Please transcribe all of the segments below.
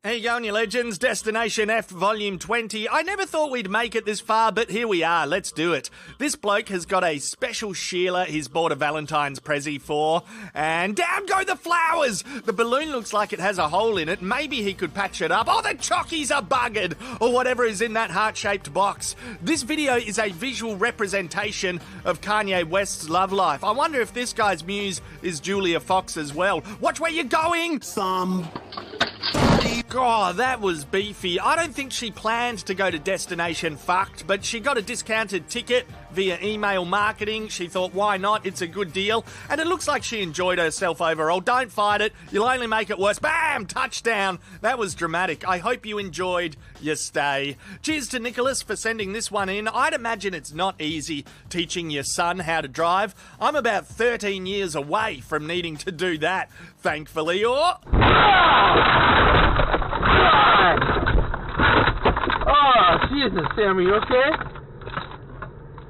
Hey, you going, you legends. Destination F Volume 20. I never thought we'd make it this far, but here we are. Let's do it. This bloke has got a special Sheila he's bought a Valentine's Prezi for, and down go the flowers! The balloon looks like it has a hole in it. Maybe he could patch it up. Oh, the chockies are buggered! Or whatever is in that heart-shaped box. This video is a visual representation of Kanye West's love life. I wonder if this guy's muse is Julia Fox as well. Watch where you're going! God, that was beefy. I don't think she planned to go to Destination Fucked, but she got a discounted ticket via email marketing. She thought, why not? It's a good deal. And it looks like she enjoyed herself overall. Don't fight it. You'll only make it worse. Bam! Touchdown. That was dramatic. I hope you enjoyed your stay. Cheers to Nicholas for sending this one in. I'd imagine it's not easy teaching your son how to drive. I'm about 13 years away from needing to do that, thankfully. Or... Oh, Jesus, Sam, are you okay?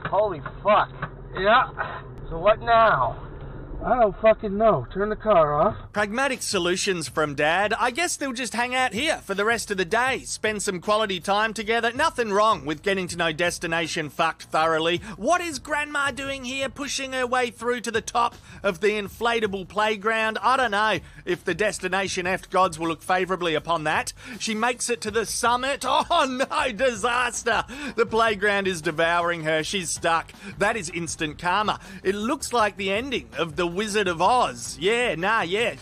Holy fuck. Yeah. So what now? I don't fucking know. Turn the car off. Pragmatic solutions from Dad. I guess they'll just hang out here for the rest of the day. Spend some quality time together. Nothing wrong with getting to know Destination Fucked thoroughly. What is Grandma doing here, pushing her way through to the top of the inflatable playground? I don't know if the Destination F gods will look favourably upon that. She makes it to the summit. Oh no, disaster! The playground is devouring her. She's stuck. That is instant karma. It looks like the ending of The Wizard of Oz. Yeah.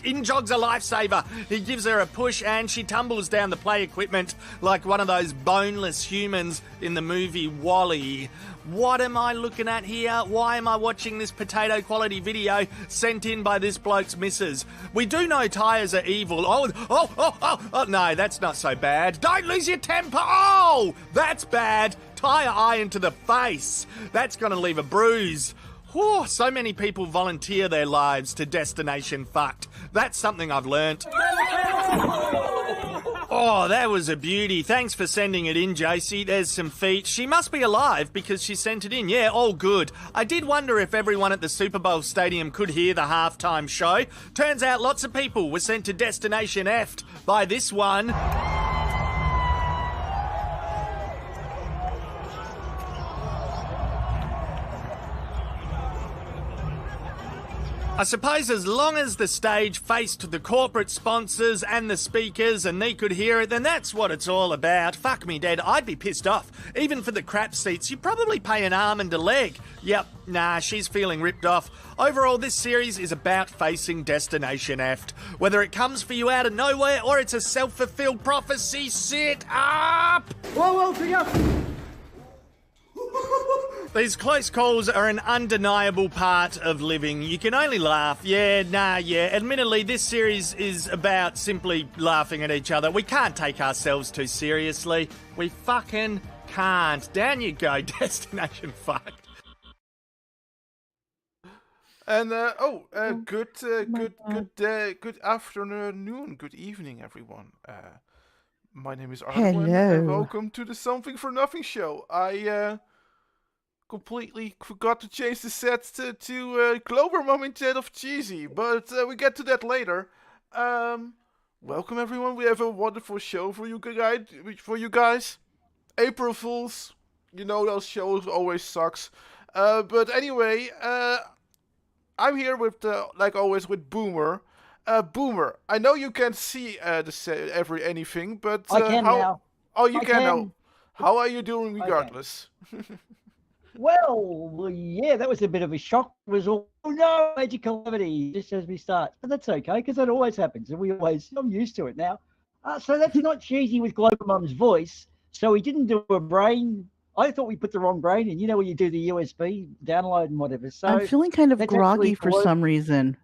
In jogs a lifesaver. He gives her a push and she tumbles down the play equipment like one of those boneless humans in the movie WALL-E. What am I looking at here? Why am I watching this potato quality video sent in by this bloke's missus? We do know tyres are evil. Oh, no, that's not so bad. Don't lose your temper. Oh, that's bad. Tyre iron to the face. That's going to leave a bruise. Whew, so many people volunteer their lives to Destination Fucked. That's something I've learnt. Oh, that was a beauty. Thanks for sending it in, JC. There's some feet. She must be alive because she sent it in. Yeah, all good. I did wonder if everyone at the Super Bowl stadium could hear the halftime show. Turns out lots of people were sent to Destination F'd by this one. I suppose as long as the stage faced the corporate sponsors and the speakers and they could hear it, then that's what it's all about. Fuck me dead, I'd be pissed off. Even for the crap seats, you probably pay an arm and a leg. Yep, nah, she's feeling ripped off. Overall, this series is about facing Destination F. Whether it comes for you out of nowhere or it's a self-fulfilled prophecy, sit up! Whoa, pick up! These close calls are an undeniable part of living. You can only laugh. Yeah. Admittedly, this series is about simply laughing at each other. We can't take ourselves too seriously. We fucking can't. Down you go, Destination Fucked. And good afternoon, good evening, everyone. My name is Ardawen, and welcome to the Something for Nothing show. I completely forgot to change the set to Clover Mom instead of Cheesy, but we get to that later. Welcome, everyone. We have a wonderful show for you guys. April Fools, you know those shows always sucks. But anyway, I'm here with, like always, with Boomer. Boomer, I know you can't see anything, but I can now. Oh, you can now. How are you doing regardless? Well, yeah, that was a bit of a shock. It was all, oh no, major calamity, just as we start. But that's okay, because that always happens, and I'm used to it now. So that's not Cheesy with Global Mum's voice. So we didn't do a brain. I thought we put the wrong brain in. You know where you do the USB download and whatever. So I'm feeling kind of groggy for some reason.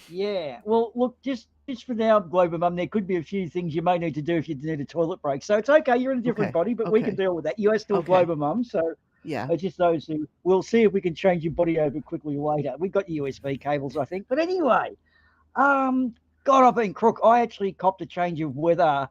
Yeah. Well, look, just for now, Global Mum, there could be a few things you may need to do if you need a toilet break. So it's okay. You're in a different body, but we can deal with that. You are still Global Mum, so yeah. it's just those who. We'll see if we can change your body over quickly later. We've got USB cables, I think. But anyway, God, I've been crook. I actually copped a change of weather,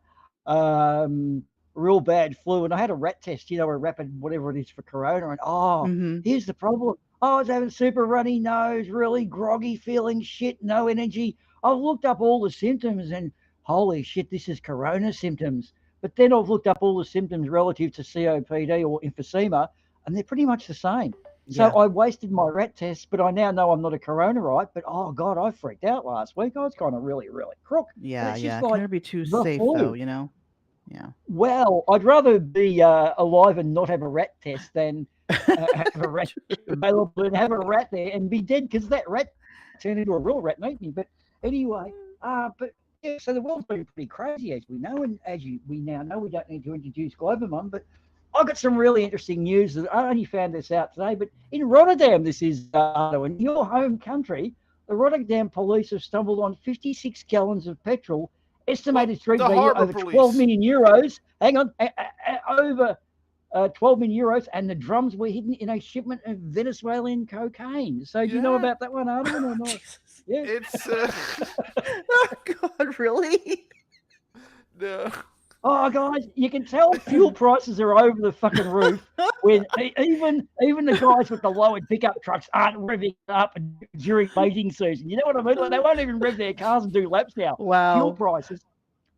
real bad flu, and I had a rat test. A rapid whatever it is for corona, and here's the problem. I was having super runny nose, really groggy, feeling shit, no energy. I've looked up all the symptoms and holy shit, this is corona symptoms. But then I've looked up all the symptoms relative to COPD or emphysema, and they're pretty much the same. So I wasted my rat test, but I now know I'm not a corona, right? But oh God, I freaked out last week. I was kind of really, really crook. Yeah, it's yeah. Just like Can never be too safe though, Yeah. Well, I'd rather be alive and not have a rat test than have a rat available and have a rat there and be dead because that rat turned into a real rat and ate me. But anyway, but yeah, so the world's been pretty crazy as we know, and we now know, we don't need to introduce Global Mum, but I've got some really interesting news that I only found this out today. But in Rotterdam, this is in your home country, the Rotterdam police have stumbled on 56 gallons of petrol, estimated to be over 12 million euros. Hang on, over 12 million euros, and the drums were hidden in a shipment of Venezuelan cocaine. So do you know about that one, Ardawen, or not? Yeah. It's oh God, really? No. Oh, guys, you can tell fuel prices are over the fucking roof when even the guys with the lowered pickup trucks aren't revving up during mating season. You know what I mean? Like, they won't even rev their cars and do laps now. Wow. Fuel prices.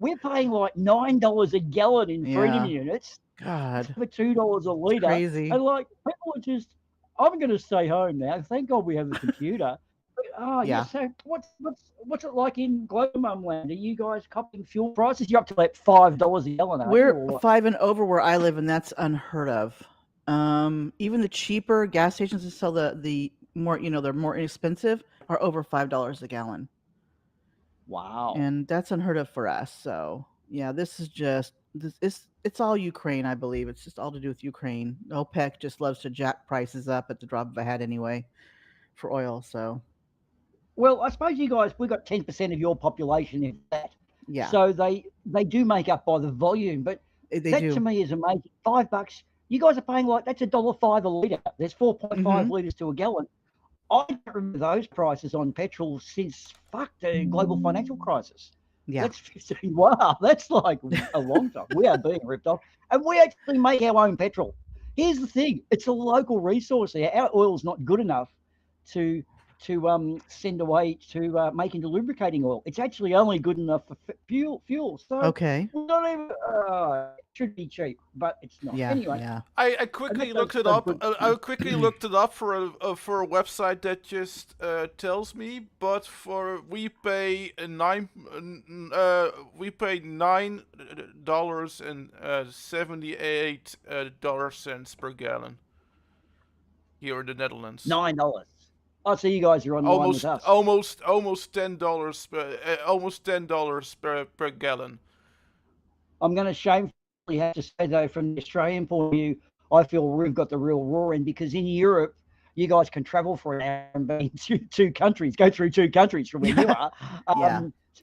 We're paying like $9 a gallon in Freedom units. God. For $2 a litre. Crazy. And like, people are just, I'm going to stay home now. Thank God we have the computer. But, so what's it like in Global Mum land? Are you guys copping fuel prices? You're up to like $5 a gallon. We're 5 and over where I live, and that's unheard of. Even the cheaper gas stations that sell the more, they're more inexpensive, are over $5 a gallon. Wow. And that's unheard of for us. So yeah, this is just it's all Ukraine, I believe. It's just all to do with Ukraine. OPEC just loves to jack prices up at the drop of a hat anyway for oil. So. Well, I suppose you guys, we've got 10% of your population in that. Yeah. So they do make up by the volume, but that to me is amazing. $5. You guys are paying like, that's $1.05 a litre. There's 4.5 litres to a gallon. I don't remember those prices on petrol since the global financial crisis. Yeah. That's 15. Wow, that's like a long time. We are being ripped off. And we actually make our own petrol. Here's the thing. It's a local resource here. Our oil's not good enough to send away to make into lubricating oil. It's actually only good enough for fuel. So okay, not even it should be cheap, but it's not. Yeah, anyway, yeah. I quickly looked it up. I quickly looked it up for a website that just tells me. But we pay $9.78 per gallon here in the Netherlands. $9. Oh, so you guys are on line with us. Almost $10 per gallon. I'm going to shamefully have to say though, from the Australian point of view, I feel we've got the real raw end, because in Europe, you guys can travel for an hour and be in two countries, go through two countries from where you are.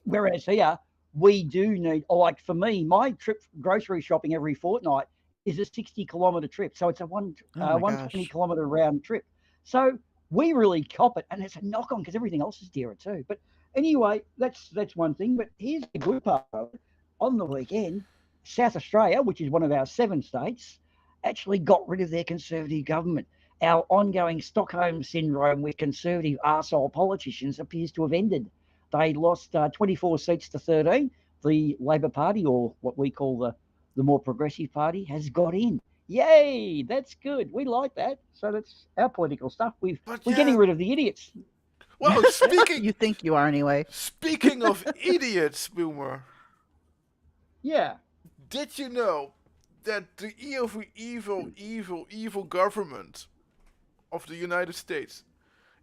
Whereas here, we do need, like for me, my trip grocery shopping every fortnight is a 60-kilometre trip. So it's a 120-kilometre round trip. So we really cop it, and it's a knock-on because everything else is dearer too. But anyway, that's one thing. But here's the good part of it. On the weekend, South Australia, which is one of our 7 states, actually got rid of their Conservative government. Our ongoing Stockholm syndrome with Conservative arsehole politicians appears to have ended. They lost 24 seats to 13. The Labor Party, or what we call the more progressive party, has got in. Yay, that's good. We like that. So that's our political stuff. We're getting rid of the idiots. Well, speaking... You think you are anyway. Speaking of idiots, Boomer. Yeah. Did you know that the evil government of the United States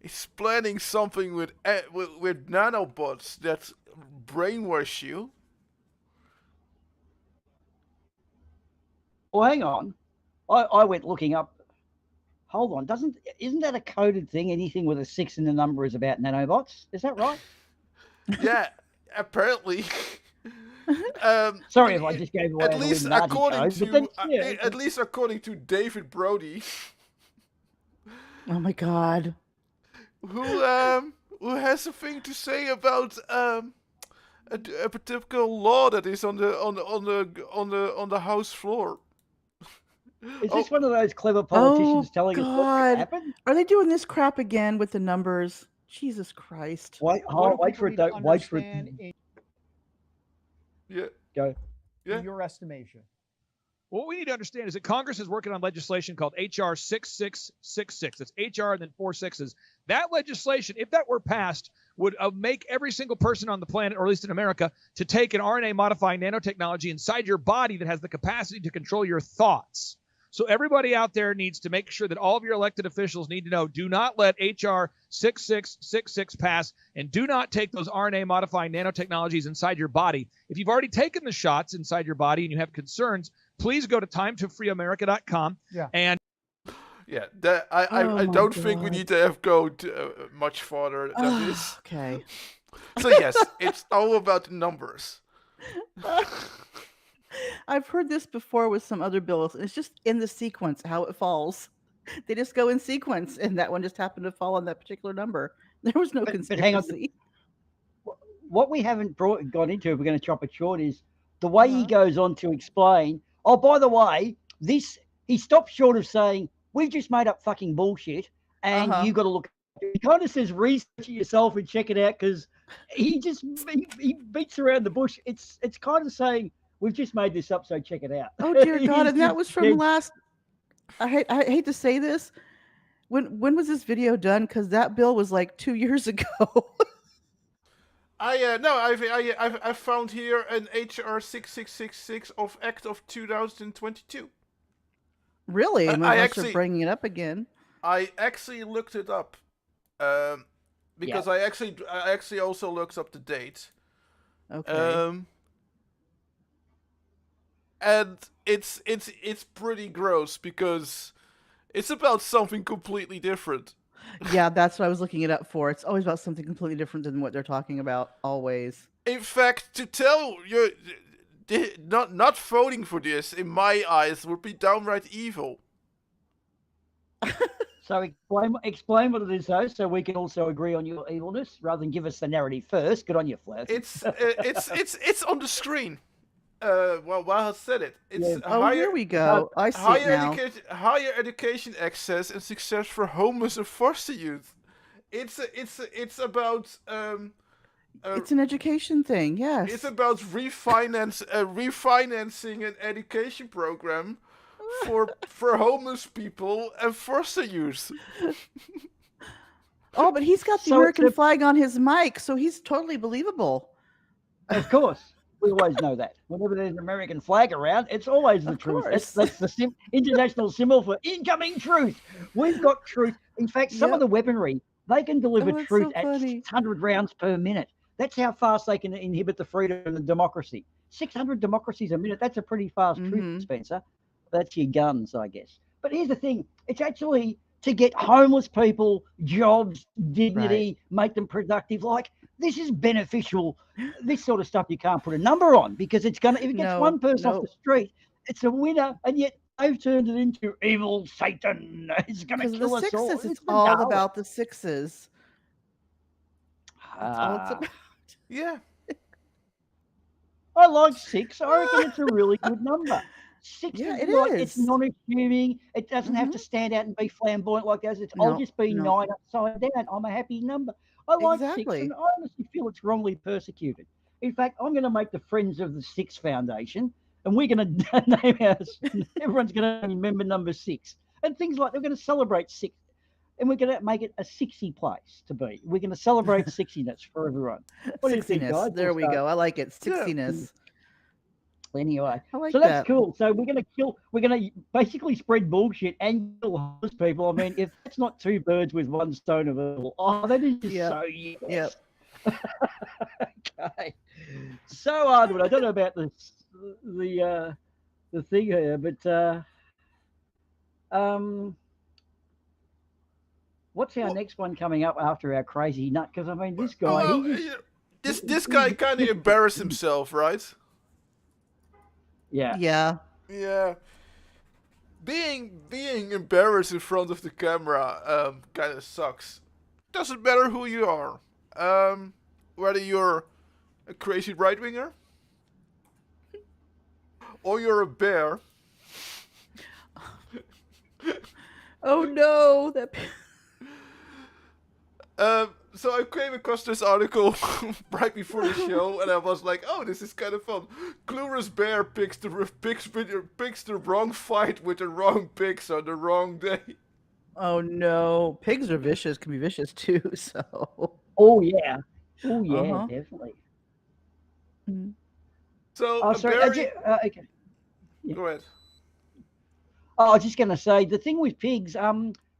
is planning something with nanobots that brainwash you? Well, hang on. I went looking up. Hold on. Isn't that a coded thing? Anything with a 6 in the number is about nanobots. Is that right? Yeah, apparently. Sorry if I just gave away at least according to David Brody, Oh my god. who has a thing to say about a particular law that is on the House floor. Is this one of those clever politicians telling us what's going to happen? Are they doing this crap again with the numbers? Jesus Christ. Wait for it, though. Wait for it. Yeah. Go. Yeah. In your estimation. What we need to understand is that Congress is working on legislation called H.R. 6666. It's H.R. and then 4 sixes. That legislation, if that were passed, would make every single person on the planet, or at least in America, to take an RNA-modifying nanotechnology inside your body that has the capacity to control your thoughts. So everybody out there needs to make sure that all of your elected officials need to know, do not let H.R. 6666 pass, and do not take those RNA-modifying nanotechnologies inside your body. If you've already taken the shots inside your body and you have concerns, please go to timetofreeamerica.com. Yeah. And yeah, I don't think we need to go much farther than this. Okay. So yes, it's all about the numbers. I've heard this before with some other bills. It's just in the sequence how it falls. They just go in sequence, and that one just happened to fall on that particular number. There was no conspiracy. But hang on. What we haven't gone into, if we're going to chop it short, is the way he goes on to explain. Oh, by the way, he stops short of saying, we've just made up fucking bullshit, and you got to look. He kind of says, research it yourself and check it out, because he beats around the bush. It's kind of saying, we've just made this up, so check it out. Oh dear God! And that was from last. I hate to say this. When was this video done? Because that bill was like 2 years ago. I found here an HR 6666 of Act of 2022. Really? I actually bringing it up again. I actually looked it up, because I actually also looked up the date. Okay. And it's pretty gross because it's about something completely different. Yeah, that's what I was looking it up for. It's always about something completely different than what they're talking about, always. In fact, to tell you, not voting for this, in my eyes, would be downright evil. So explain what it is, though, so we can also agree on your evilness, rather than give us the narrative first. Good on you, Flav. It's on the screen. Well, I said it. It's here we go. I see it now. Higher education access and success for homeless and foster youth. It's about it's an education thing. Yes. It's about refinancing an education program for homeless people and foster youth. Oh, but he's got the American flag on his mic, so he's totally believable. Of course. We always know that. Whenever there's an American flag around, it's always the truth. That's the international symbol for incoming truth. We've got truth. In fact, some of the weaponry, they can deliver truth at 600 rounds per minute. That's how fast they can inhibit the freedom and the democracy. 600 democracies a minute. That's a pretty fast truth, Spencer. That's your guns, I guess. But here's the thing. It's actually to get homeless people jobs, dignity, make them productive. Like, this is beneficial. This sort of stuff you can't put a number on, because it's going to, if it gets one person off the street, it's a winner. And yet they've turned it into evil Satan. It's going to kill us all. It's all about the sixes. That's all it's about. Yeah. I like 6. I reckon it's a really good number. 6 is it's non-assuming. It doesn't have to stand out and be flamboyant like that. I'll just be 9 upside down. I'm a happy number. I like 6, and I honestly feel it's wrongly persecuted. In fact, I'm going to make the Friends of the 6 Foundation, and we're going to name ours. Everyone's going to remember number 6. And things like, we're going to celebrate 6. And we're going to make it a 60 place to be. We're going to celebrate 60ness for everyone. What do you think, guys? There we go. I like it. 60ness. Anyway, like so that's cool. So we're going to basically spread bullshit and kill homeless people. I mean, if that's not 2 birds with 1 stone of evil, that is just so yes. Okay. So Ardawen, I don't know about the thing here, but what's our next one coming up after our crazy nut? Because I mean, this guy, This guy kind of embarrassed himself, right? Yeah. Yeah. Yeah. Being embarrassed in front of the camera kind of sucks. Doesn't matter who you are. Whether you're a crazy right winger or you're a bear. Oh no, that. So I came across this article right before the show, and I was like, "Oh, this is kind of fun." Clueless bear picks the wrong fight with the wrong pigs on the wrong day. Oh no, pigs are vicious. Can be vicious too. So. Oh yeah. Oh yeah, Uh-huh. definitely. Mhm. So Oh, a sorry. bear. Okay. Yeah. Go ahead. Oh, I was just going to say the thing with pigs.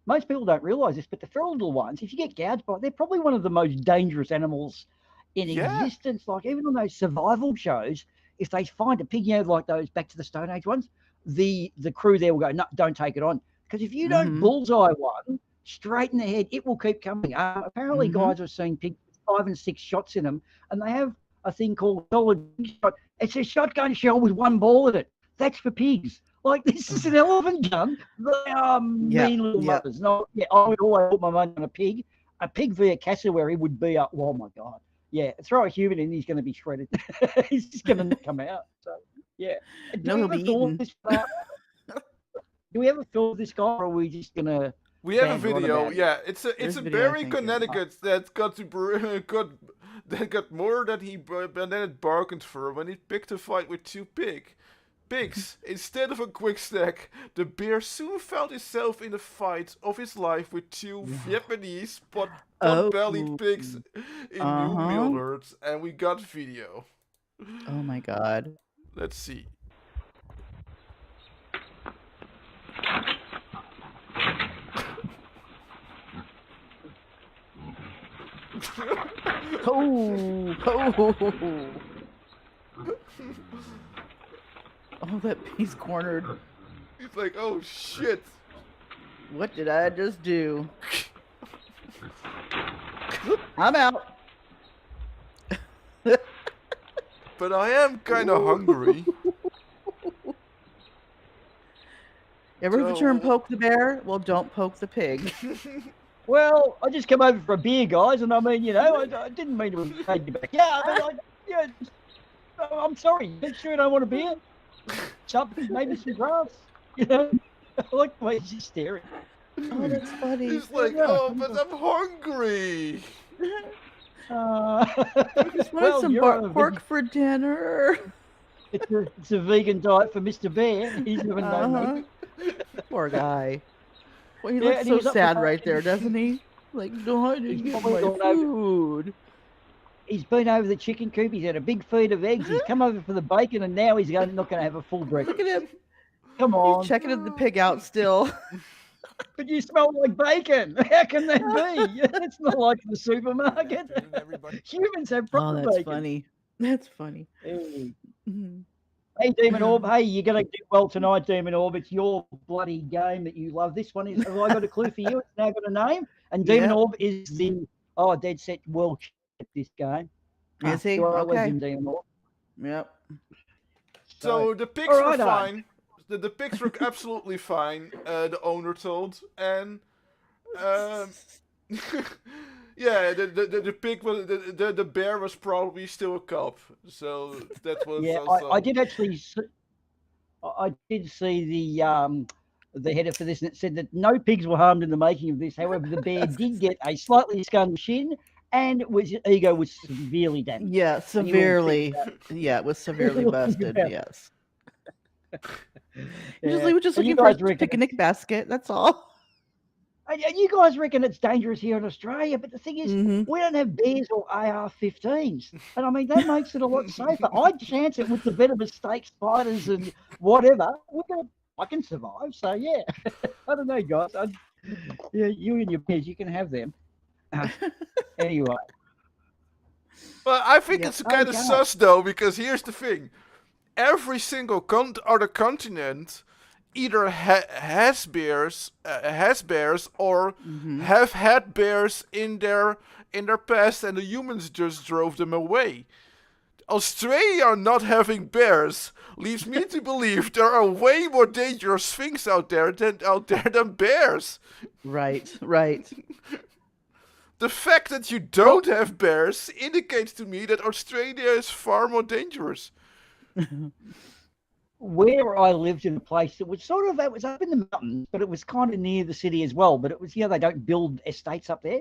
Most people don't realise this, but the feral little ones, if you get gouged by, they're probably one of the most dangerous animals in existence. Like even on those survival shows, if they find a pig, like those Back to the Stone Age ones, the crew there will go, no, don't take it on, because if you don't bullseye one straight in the head, it will keep coming. Apparently, guys have seen pigs with 5 and 6 shots in them, and they have a thing called solid shot. It's a shotgun shell with one ball in it. That's for pigs. Like, this is an elephant gun. They are mean little mothers. No, I would always put my money on a pig. A pig via cassowary would be oh my God. Yeah, throw a human in, he's going to be shredded. He's just going to come out. So, yeah. No, he'll be eaten. Do we ever film this guy, or are we just going to... We have a video, yeah. It's a bear in Connecticut that got more than it bargained for when he picked a fight with 2 pigs. Instead of a quick snack, the bear soon found himself in a fight of his life with 2 Vietnamese pot-bellied pigs in new meal herds, and we got video. Oh my God. Let's see. Oh, that he's cornered. He's like, oh shit. What did I just do? I'm out. But I am kind of hungry. Ever heard the term poke the bear? Well, don't poke the pig. Well, I just came over for a beer, guys, and I mean, I didn't mean to take you back. Yeah, I mean, I'm sorry. You sure you don't want a beer? Something, maybe some grass. I like the way he's just staring. Oh, that's funny. He's like, oh, but I'm hungry. Just want some pork for dinner. It's a vegan diet for Mr. Bear. He's having no meat. Poor guy. Well, he looks so sad right there, doesn't he? Like, no, I didn't get my food. He's been over the chicken coop. He's had a big feed of eggs. He's come over for the bacon, and now he's not going to have a full breakfast. Look at him. Come on. He's checking the pig out still. But you smell like bacon. How can that be? It's not like the supermarket. Humans have proper bacon. Oh, that's funny. That's funny. Hey. Hey, Demon Orb. Hey, you're going to do well tonight, Demon Orb. It's your bloody game that you love. This one is, have I got a clue for you? It's now got a name. And Demon Orb is the, dead set world at this game. Is he? Okay. Demon Orb. Yep. So the pigs were fine. The pigs were absolutely fine, the owner told. And, yeah, the pig was the bear was probably still a cub, so that was also... I did actually. I did see the header for this, and it said that no pigs were harmed in the making of this. However, the bear did get a slightly scummed shin, and his ego was severely damaged. Yeah, severely. Yeah, it was severely busted. Yes. He was just looking for a picnic basket. That's all. You guys reckon it's dangerous here in Australia, but the thing is, we don't have bears or AR-15s, and I mean that makes it a lot safer. I'd chance it with the venomous snake spiders and whatever. I can survive, so yeah. I don't know, guys. You and your bears, you can have them. Anyway. Well, I think it's kind of sus though, because here's the thing: every single other continent either has bears or Mm-hmm. have had bears in their past, and the humans just drove them away. Australia not having bears leads me to believe there are way more dangerous things out there than bears. Right, right. The fact that you don't have bears indicates to me that Australia is far more dangerous. Where I lived in a place that was sort of, it was up in the mountains, but it was kind of near the city as well. But it was, they don't build estates up there.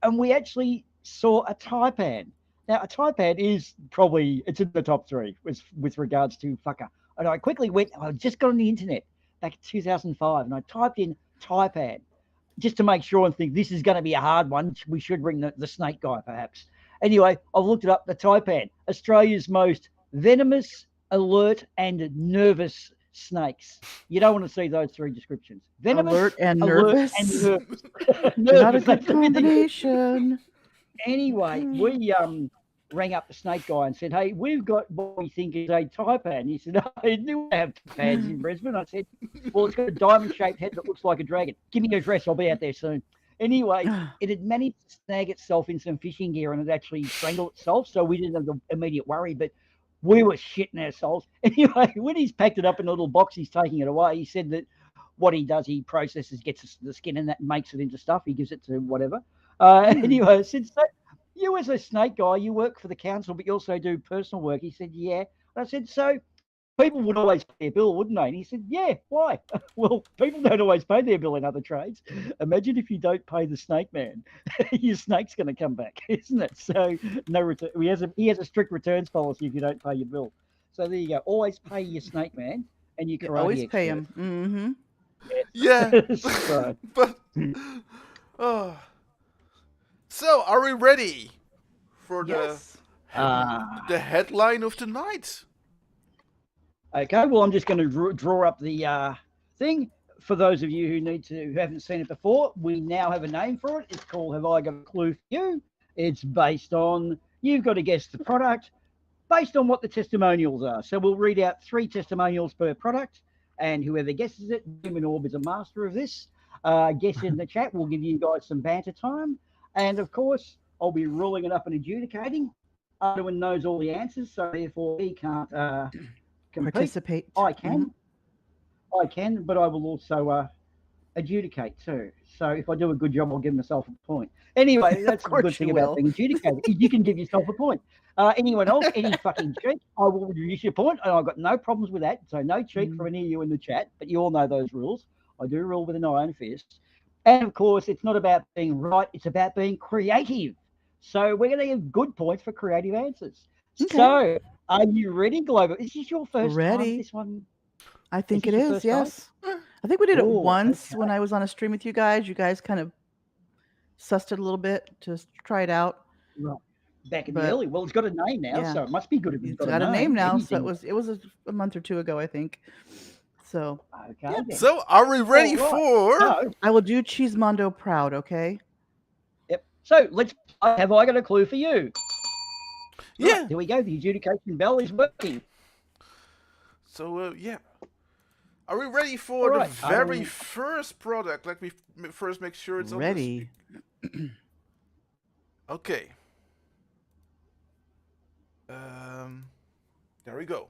And we actually saw a taipan. Now, a taipan is probably, it's in the top three with regards to fucker. And I quickly I just got on the internet back in 2005 and I typed in taipan just to make sure and think this is going to be a hard one. We should bring the snake guy perhaps. Anyway, I've looked it up, the taipan, Australia's most venomous, alert, and nervous snakes. You don't want to see those three descriptions. Venomous, Alert and nervous. And nervous. Not a good That's everything. combination. Anyway, we rang up the snake guy and said, hey, we've got what we think is a taipan. He said, I knew we have taipans in Brisbane. I said, well, it's got a diamond-shaped head that looks like a dragon. Give me your address. I'll be out there soon. Anyway, it had managed to snag itself in some fishing gear and it actually strangled itself, so we didn't have the immediate worry, but we were shitting ourselves. Anyway, when he's packed it up in a little box, he's taking it away. He said that what he does, he processes, gets the skin and that makes it into stuff. He gives it to whatever. Anyway, I said, so you as a snake guy, you work for the council, but you also do personal work. He said, yeah. And I said, so people would always pay their bill, wouldn't they? And he said, yeah, why? Well, people don't always pay their bill in other trades. Imagine if you don't pay the snake man, your snake's going to come back, isn't it? So no return. He has a strict returns policy if you don't pay your bill. So there you go. Always pay your snake man and you karate Always expert. pay him. Mm-hmm. Yeah. So, But so are we ready for Yes. the headline of the night? okay, well, I'm just going to draw up the thing. For those of you who haven't seen it before, we now have a name for it. It's called Have I Got a Clue for You? It's based on, you've got to guess the product based on what the testimonials are. So we'll read out 3 testimonials per product, and whoever guesses it, Human Orb is a master of this. Guess in the chat, we'll give you guys some banter time. And of course, I'll be ruling it up and adjudicating. Ardawen knows all the answers, so therefore he can't compete. Participate. I can. I can, but I will also adjudicate too. So if I do a good job, I'll give myself a point. Anyway, that's the good thing about being adjudicated. You can give yourself a point. Anyone else, any fucking cheat, I will reduce your point, and I've got no problems with that. So no cheat for any of you in the chat, but you all know those rules. I do rule with an iron fist. And of course, it's not about being right, it's about being creative. So we're going to give good points for creative answers. Okay. So are you ready, Global? Is this your first time? This one? I think it is, yes. I think we did it once when I was on a stream with you guys. You guys kind of sussed it a little bit to try it out. Right. Back in the early. Well, it's got a name now, so it must be good if it's got a name now. So it was a month or 2 ago, I think. So okay. Yeah. So are we ready for? No. I will do Cheesemondo proud, okay? Yep. So let's. Have I got a clue for you? Yeah. Right, here we go. The adjudication bell is working. So yeah. Are we ready for the very first product? Let me first make sure it's ready. Okay. There we go.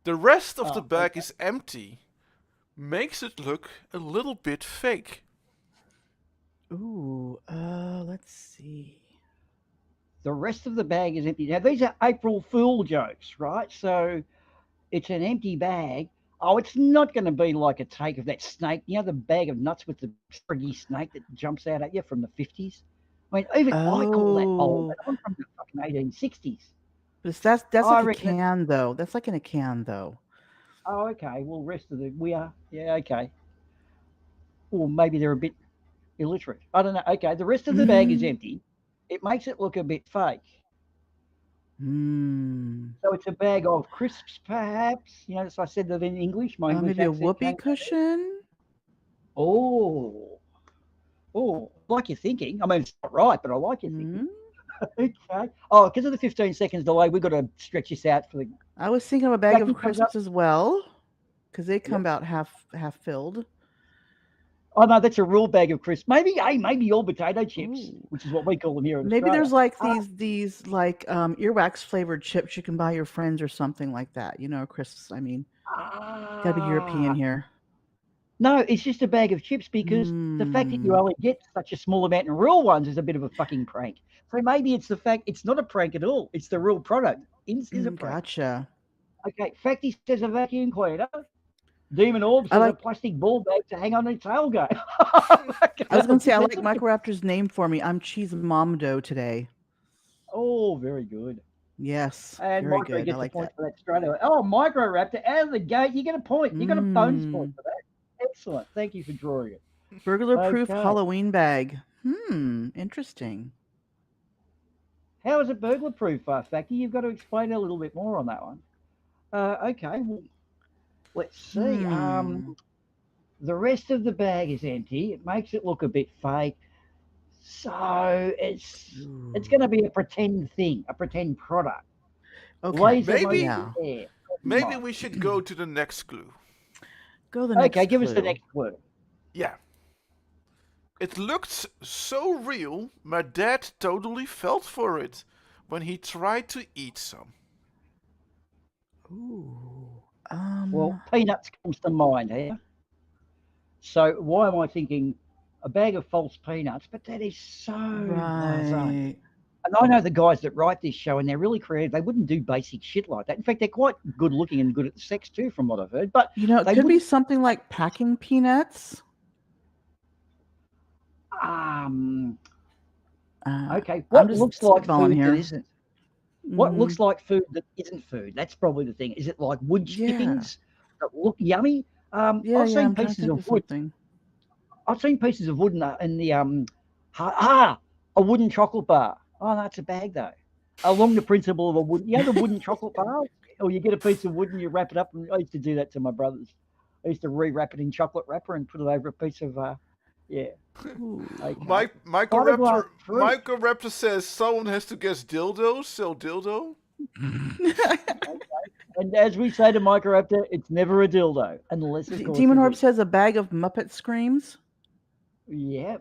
The rest of the bag is empty. Makes it look a little bit fake. Ooh, let's see. The rest of the bag is empty. Now, these are April Fool jokes, right? So it's an empty bag. Oh, it's not going to be like a take of that snake. You know, the bag of nuts with the spriggy snake that jumps out at you from the 50s? I mean, even I call that old. I'm from the fucking 1860s. But that's like a can, though. That's like in a can, though. Oh, okay. Well, rest of we are. Yeah, okay. Or maybe they're a bit illiterate. I don't know. Okay, the rest of the bag is empty. It makes it look a bit fake. So it's a bag of crisps, perhaps. You know, so I said that in English. My English maybe a whoopee cushion. Oh, like you're thinking. I mean, it's not right, but I like your thinking. Okay. Oh, because of the 15 seconds delay, we've got to stretch this out for the. I was thinking of a bag Becky of comes up. crisps as well, because they come out half filled. Oh no, that's a real bag of crisps. Maybe all potato chips, Ooh. which is what we call them here in Maybe Australia. there's like these like earwax flavored chips you can buy your friends or something like that. Crisps. I mean, gotta be European here. No, it's just a bag of chips because the fact that you only get such a small amount in real ones is a bit of a fucking prank. So maybe it's the fact it's not a prank at all. It's the real product. Is a prank. Gotcha. Okay, Facty says a vacuum cleaner. Demon Orb says a plastic ball bag to hang on a tailgate. I was going to say, I like Microraptor's name for me. I'm Cheese Momdo today. Oh, very good. Yes, and very Micro good. gets I like a point that. for that straight away. Oh, Microraptor, out of the gate, you get a point. You got a bonus point for that. Excellent. Thank you for drawing it. Burglar-proof Okay. Halloween bag. Interesting. How is it burglar-proof, Facty? You've got to explain a little bit more on that one. Okay, well, let's see. The rest of the bag is empty. It makes it look a bit fake. So it's going to be a pretend thing, a pretend product. Okay. Maybe we should go to the next clue. Go the next clue. Okay, give us the next clue. Yeah. It looked so real, my dad totally felt for it when he tried to eat some. Ooh. Well, peanuts comes to mind here. So why am I thinking a bag of false peanuts? But that is so blasé. And I know the guys that write this show, and they're really creative. They wouldn't do basic shit like that. In fact, they're quite good looking and good at the sex too, from what I've heard. But it could be something like packing peanuts. Okay. What looks like food that isn't? What looks like food that isn't food? That's probably the thing. Is it like wood chippings that look yummy? I've seen pieces of wood. I've seen pieces of wood in the a wooden chocolate bar. Oh, no, it's a bag though. Along the principle of a wooden, the wooden chocolate bar, or you get a piece of wood and you wrap it up. And I used to do that to my brothers. I used to rewrap it in chocolate wrapper and put it over a piece of Okay. Microraptor says someone has to guess dildo, so dildo. Okay. And as we say to Microraptor, it's never a dildo unless it's Demon Orb says a bag of Muppet Screams. Yeah.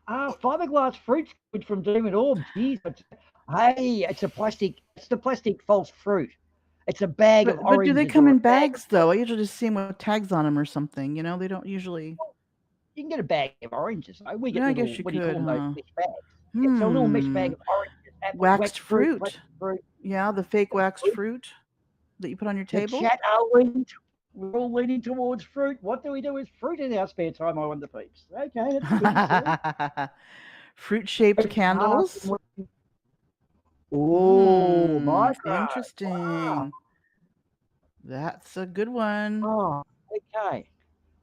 Fiberglass fruit from Demon Orb. Jeez. Hey, it's a plastic. It's the plastic false fruit. It's a bag of oranges. But do they come in bags though? I usually just see them with tags on them or something. They don't usually. You can get a bag of oranges. We get I guess you could. Call them those mesh bags? It's a little mesh bag of oranges. Waxed fruit. Yeah, the fake waxed fruit that you put on your table. We're all leaning towards fruit. What do we do with fruit in our spare time? I wonder, peeps. Okay, that's good. Fruit-shaped candles. Oh, my interesting. Wow. That's a good one. Oh, okay.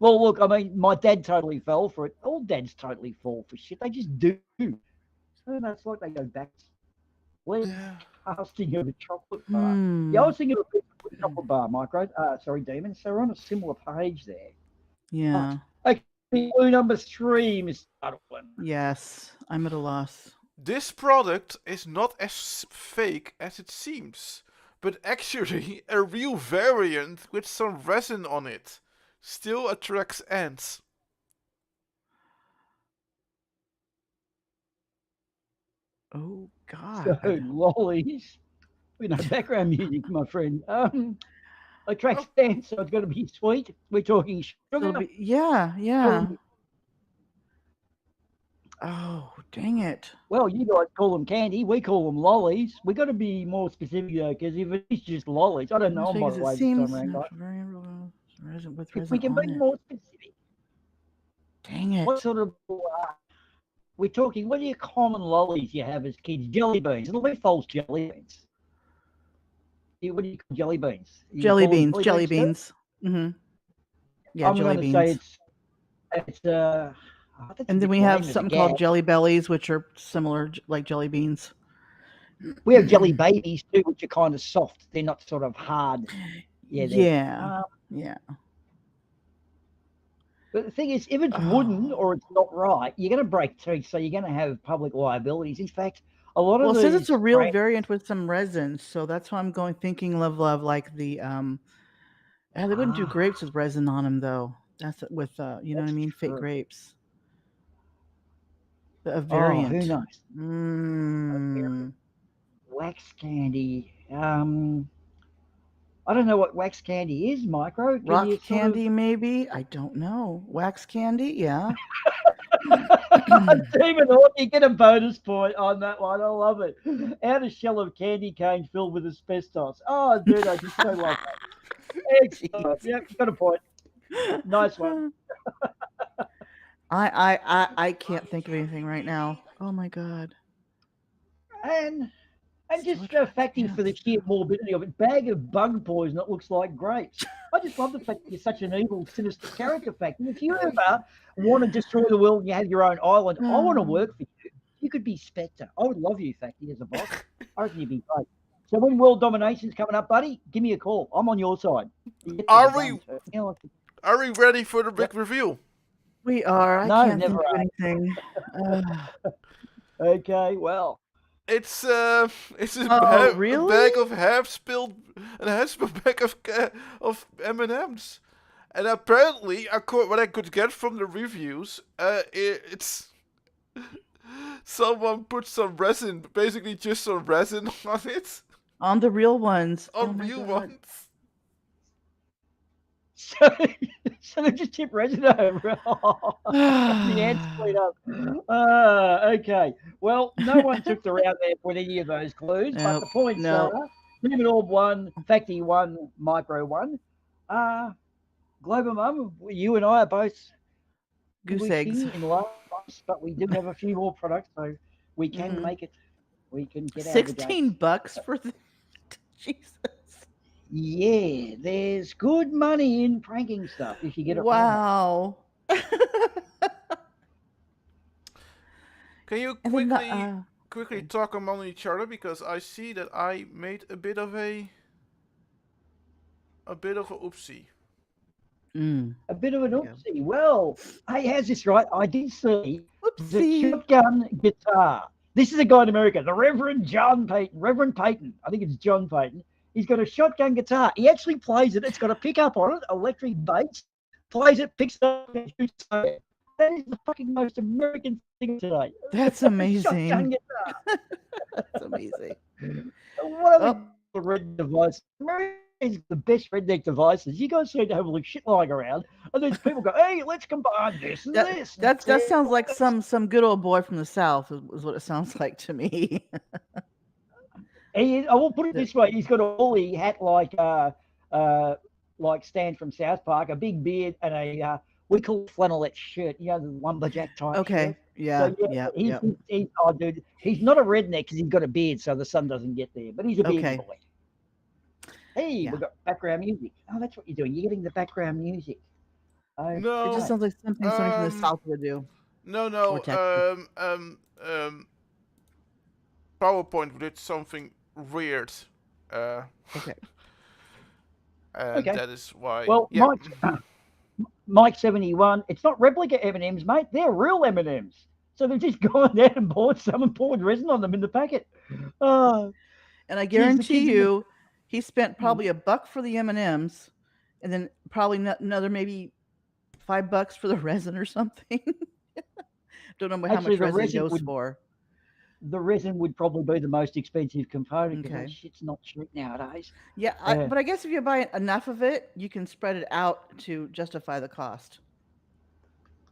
Well, look, I mean, my dad totally fell for it. All dads totally fall for shit. They just do. So that's like they go back. Casting of a chocolate bar. Yeah, I was thinking of a chocolate bar, Micro. Sorry, Demon. So we're on a similar page there. Yeah. Okay, clue number 3, Mr. Ardawen. Yes, I'm at a loss. This product is not as fake as it seems, but actually a real variant with some resin on it. Still attracts ants. Oh God! So lollies, background music, my friend. Attracts ants, so it's got to be sweet. We're talking sugar. Yeah. Oh, dang it! Well, you guys call them candy. We call them lollies. We got to be more specific though, because if it's just lollies, I don't know. By the way, if we can be more specific. Dang it! What sort of? We're talking, what are your common lollies you have as kids? Jelly beans. It'll be false jelly beans. What do you call jelly beans? Jelly beans. Mm-hmm. Yeah, I'm jelly beans. Say it's and then we have something called jelly bellies, which are similar, like jelly beans. We have jelly babies too, which are kind of soft. They're not sort of hard. Yeah. But the thing is, if it's wooden or it's not right, you're going to break teeth, so you're going to have public liabilities. In fact, A lot of Well, it says it's these a real brands- variant with some resin, so that's why I'm thinking of like the they wouldn't do grapes with resin on them though. That's with you know what I That's mean, fake true. grapes. A Oh, who variant. knows? Mm. Wax candy. I don't know what wax candy is, Micro. Can Rock you sort candy, maybe? I don't know. Wax candy, yeah. of Demon Hawk, you get a bonus point on that one. I love it. Out a shell of candy cane filled with asbestos. Oh, dude, I just so love that. Excellent. Jeez. Yeah, got a point. Nice one. I can't think of anything right now. Oh my god. And just Still a factor for the chance. sheer morbidity of it. Bag of bug poison that looks like grapes. I just love the fact that you're such an evil, sinister character factor. If you ever want to destroy the world and you have your own island, I want to work for you. You could be Spectre. I would love you, Facty, as a boss. I reckon you'd be great. So when world domination's coming up, buddy, give me a call. I'm on your side. Are we ready for the big reveal? We are. I No, can't never think of are. anything. Okay, well. It's a really? bag of half-spilled bag of M&Ms, and apparently, what I could get from the reviews, it's someone put some resin, basically just some resin on it. On the real ones. On real ones. So they just tip resin over. The ants clean up. Okay. Well, no one took the round there with any of those clues, but the points are Demon Orb 1, Facty 1, Micro 1. Global Mum, you and I are both goose eggs in love, but we do have a few more products, so we can make it. We can get out of the gate. $16 for the Jesus. Yeah, there's good money in pranking stuff if you get it right. Wow. Can you quickly talk among each other, because I see that I made a bit of a oopsie. A bit of an oopsie. Well, hey, how's this right? I did see Oopsie. the shotgun guitar. This is a guy in America, the Reverend Payton. I think it's John Payton. He's got a shotgun guitar. He actually plays it. It's got a pickup on it, electric bass. Plays it, picks it up, and shoots it. That is the fucking most American thing today. That's amazing. Shotgun guitar. That's amazing. What are the red devices? America's the best redneck devices. You guys seem to have a shit lying around, and these people go, "Hey, let's combine this and this." That sounds like some good old boy from the South. Is what it sounds like to me. I will put it this way: he's got a woolly hat like Stan from South Park, a big beard, and a we call it flannelette shirt. You know, the lumberjack type. Okay. Shirt. Yeah. So, dude, he's not a redneck because he's got a beard, so the sun doesn't get there. But he's a beard boy. Hey, we've got background music. Oh, that's what you're doing. You're getting the background music. No, it just sounds like something from the South would do. No. PowerPoint did something weird. Okay. And that is why. Well, Mike 71. It's not replica M&Ms, mate. They're real M&Ms. So they've just gone there and bought some and poured resin on them in the packet. And I guarantee you, he spent probably $1 for the M&Ms, and then probably another maybe $5 for the resin or something. Don't know how much resin goes for. The resin would probably be the most expensive component because that shit's not cheap nowadays. Yeah, but I guess if you buy enough of it, you can spread it out to justify the cost.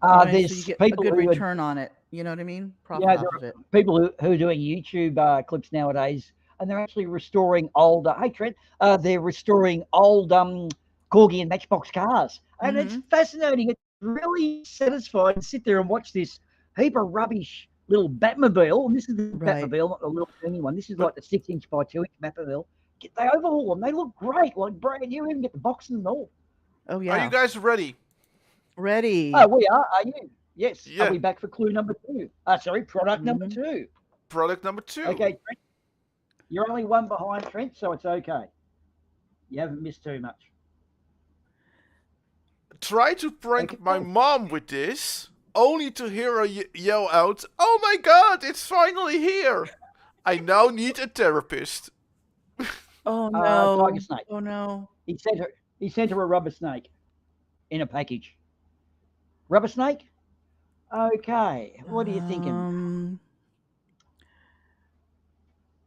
There's so you get people a good return on it. You know what I mean? Profit off of it. People who are doing YouTube clips nowadays, and they're actually restoring old. Hey Trent, they're restoring old Corgi and Matchbox cars, and it's fascinating. It's really satisfying to sit there and watch this heap of rubbish little Batmobile, and this is the Batmobile, not the little tiny one. This is like the 6-inch by 2-inch Batmobile. They overhaul them. They look great, like brand new. Even get the box and all. Oh yeah. Are you guys ready? Ready. Oh, we are. Are you? Yes. Yeah. Are we back for clue number 2? Product number 2. Product number 2. Okay, Trent. You're only one behind, Trent, so it's okay. You haven't missed too much. Try to prank my mom with this, only to hear her yell out, "Oh my god, it's finally here!" I now need a therapist. Oh no. Tiger snake. Oh no. He sent her a rubber snake in a package. Rubber snake? Okay. What are you thinking?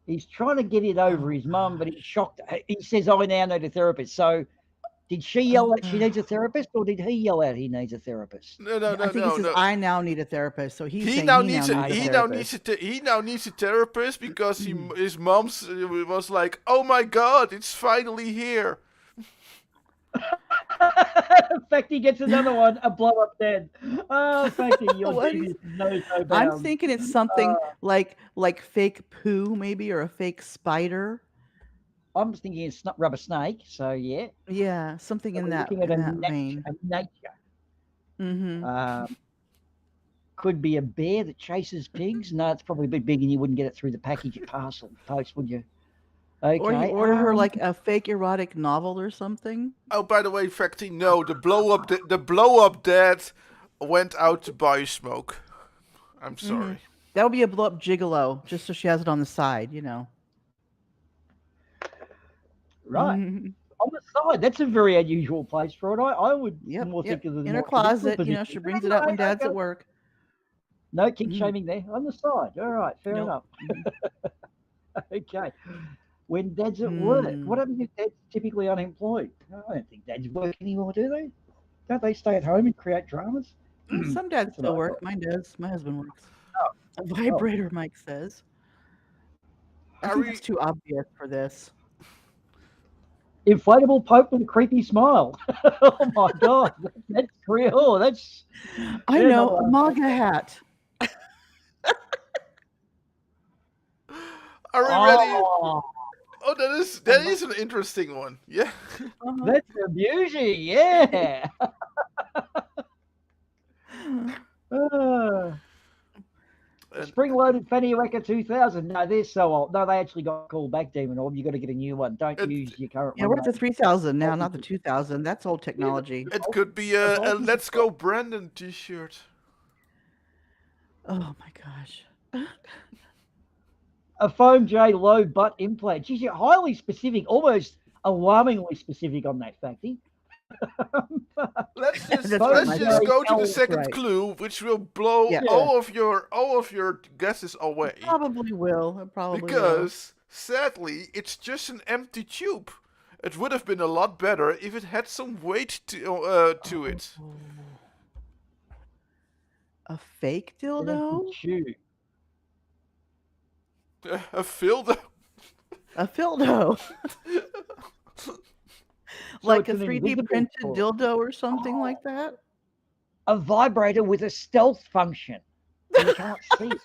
He's trying to get it over his mum, but he's shocked. He says, I now need a therapist. So did she yell that she needs a therapist, or did he yell out he needs a therapist? No. I think he says, I now need a therapist. So He now needs a therapist because his mom was like, "Oh my God, it's finally here." In fact, he gets another one, a blow up dead. Oh, Facty, your genius knows no bounds. I'm thinking it's something like fake poo, maybe, or a fake spider. I'm just thinking it's not rubber snake. So yeah. Yeah, something in that vein. Nature. Mm-hmm. Could be a bear that chases pigs. No, it's probably a bit big, and you wouldn't get it through the package post, would you? Okay. Or you order her like a fake erotic novel or something. Oh, by the way, Facty, no, the blow up dad went out to buy smoke. I'm sorry. That would be a blow up gigolo, just so she has it on the side, you know. Right. On the side, that's a very unusual place for it. I would more think of the in her closet. You know, she brings it out when Dad's at work. No kink shaming there. On the side. All right, fair enough. Okay. When Dad's at work, what happens if Dad's typically unemployed? I don't think Dads work anymore, do they? Don't they stay at home and create dramas? Some dads still work. Mine does. My husband works. A vibrator, Mike says. I think it's too obvious for this. Inflatable Pope with a creepy smile. Oh my God, that's real. That's. I know, a MAGA hat. Are we ready? Oh, that is an interesting one. Yeah. That's amusing. Yeah. Spring-loaded Fanny Wrecker 2000. No, they're so old. No, they actually got called back, Demon Orb. You got to get a new one. Don't use your current one. Yeah, we're at the 3000 now, not the 2000. That's old technology. It could be a Let's Go Brandon t-shirt. Oh my gosh. A Foam J low butt implant. Geez, you're highly specific, almost alarmingly specific on that, Facty. Let's just go to the second clue, which will blow all of your guesses away. It probably will. Because sadly, it's just an empty tube. It would have been a lot better if it had some weight to it. A fake dildo? A fildo. A fildo. Like a 3D printed dildo or something like that? A vibrator with a stealth function. You can't see it.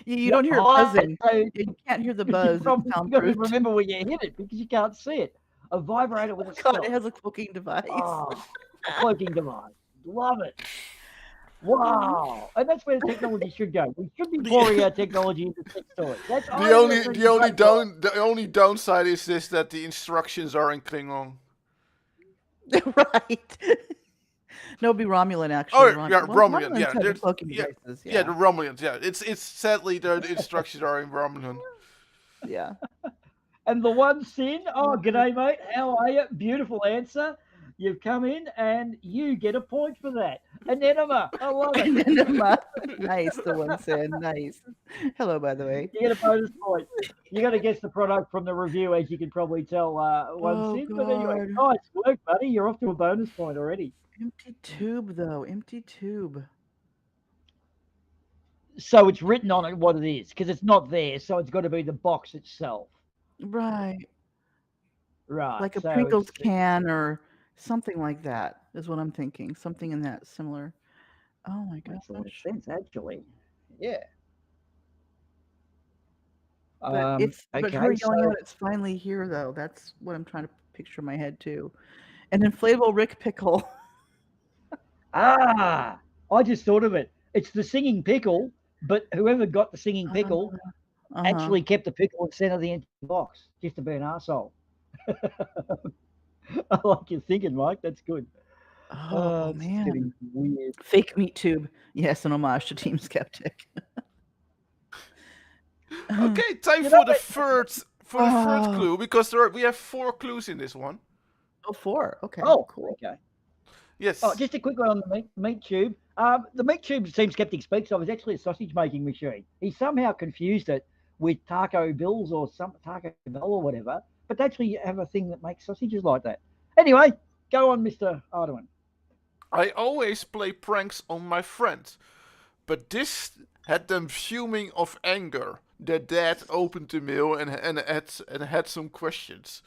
You don't hear buzzing. You can't hear the buzz. You got to remember where you hit it because you can't see it. A vibrator with a stealth. It has a cloaking device. A cloaking device. Love it. Wow. And that's where the technology should go. We should be pouring our technology into sex toys. The only downside is this, that the instructions are in Klingon. Right. No, it'd be Romulan actually. Oh, yeah, Romulan. Yeah, the Romulans. Yeah, it's sadly the instructions are in Romulan. Yeah. And the one sin. Oh, g'day, mate. How are you? Beautiful answer. You've come in and you get a point for that. An enema. I love it. An enema. Nice, the one said. Nice. Hello, by the way. You get a bonus point. You got to guess the product from the review, as you can probably tell. But anyway, nice work, buddy. You're off to a bonus point already. Empty tube, though. Empty tube. So it's written on it what it is, because it's not there. So it's got to be the box itself. Right. Right. Like a Pringles can or something like that is what I'm thinking. Something in that similar. Oh my gosh. Makes a lot of sense, actually. Yeah. But but her yelling out, it's finally here, though. That's what I'm trying to picture in my head, too. An inflatable Rick pickle. I just thought of it. It's the singing pickle, but whoever got the singing pickle actually kept the pickle and sent her the empty box just to be an arsehole. I like your thinking, Mike. That's good. Oh, man. Weird. Fake meat tube. Yes, an homage to Team Skeptic. Okay, time You for know the what? third clue, because we have 4 clues in this one. Oh, 4. Okay, Oh, cool. okay. Yes. Oh, just a quick one on the meat tube. The meat tube Team Skeptic Speaks of is actually a sausage making machine. He somehow confused it with Taco Bills or some Taco Bell or whatever, but they actually have a thing that makes sausages like that. Anyway, go on, Mr. Ardawen. I always play pranks on my friends, but this had them fuming of anger. Their dad opened the mail and had some questions.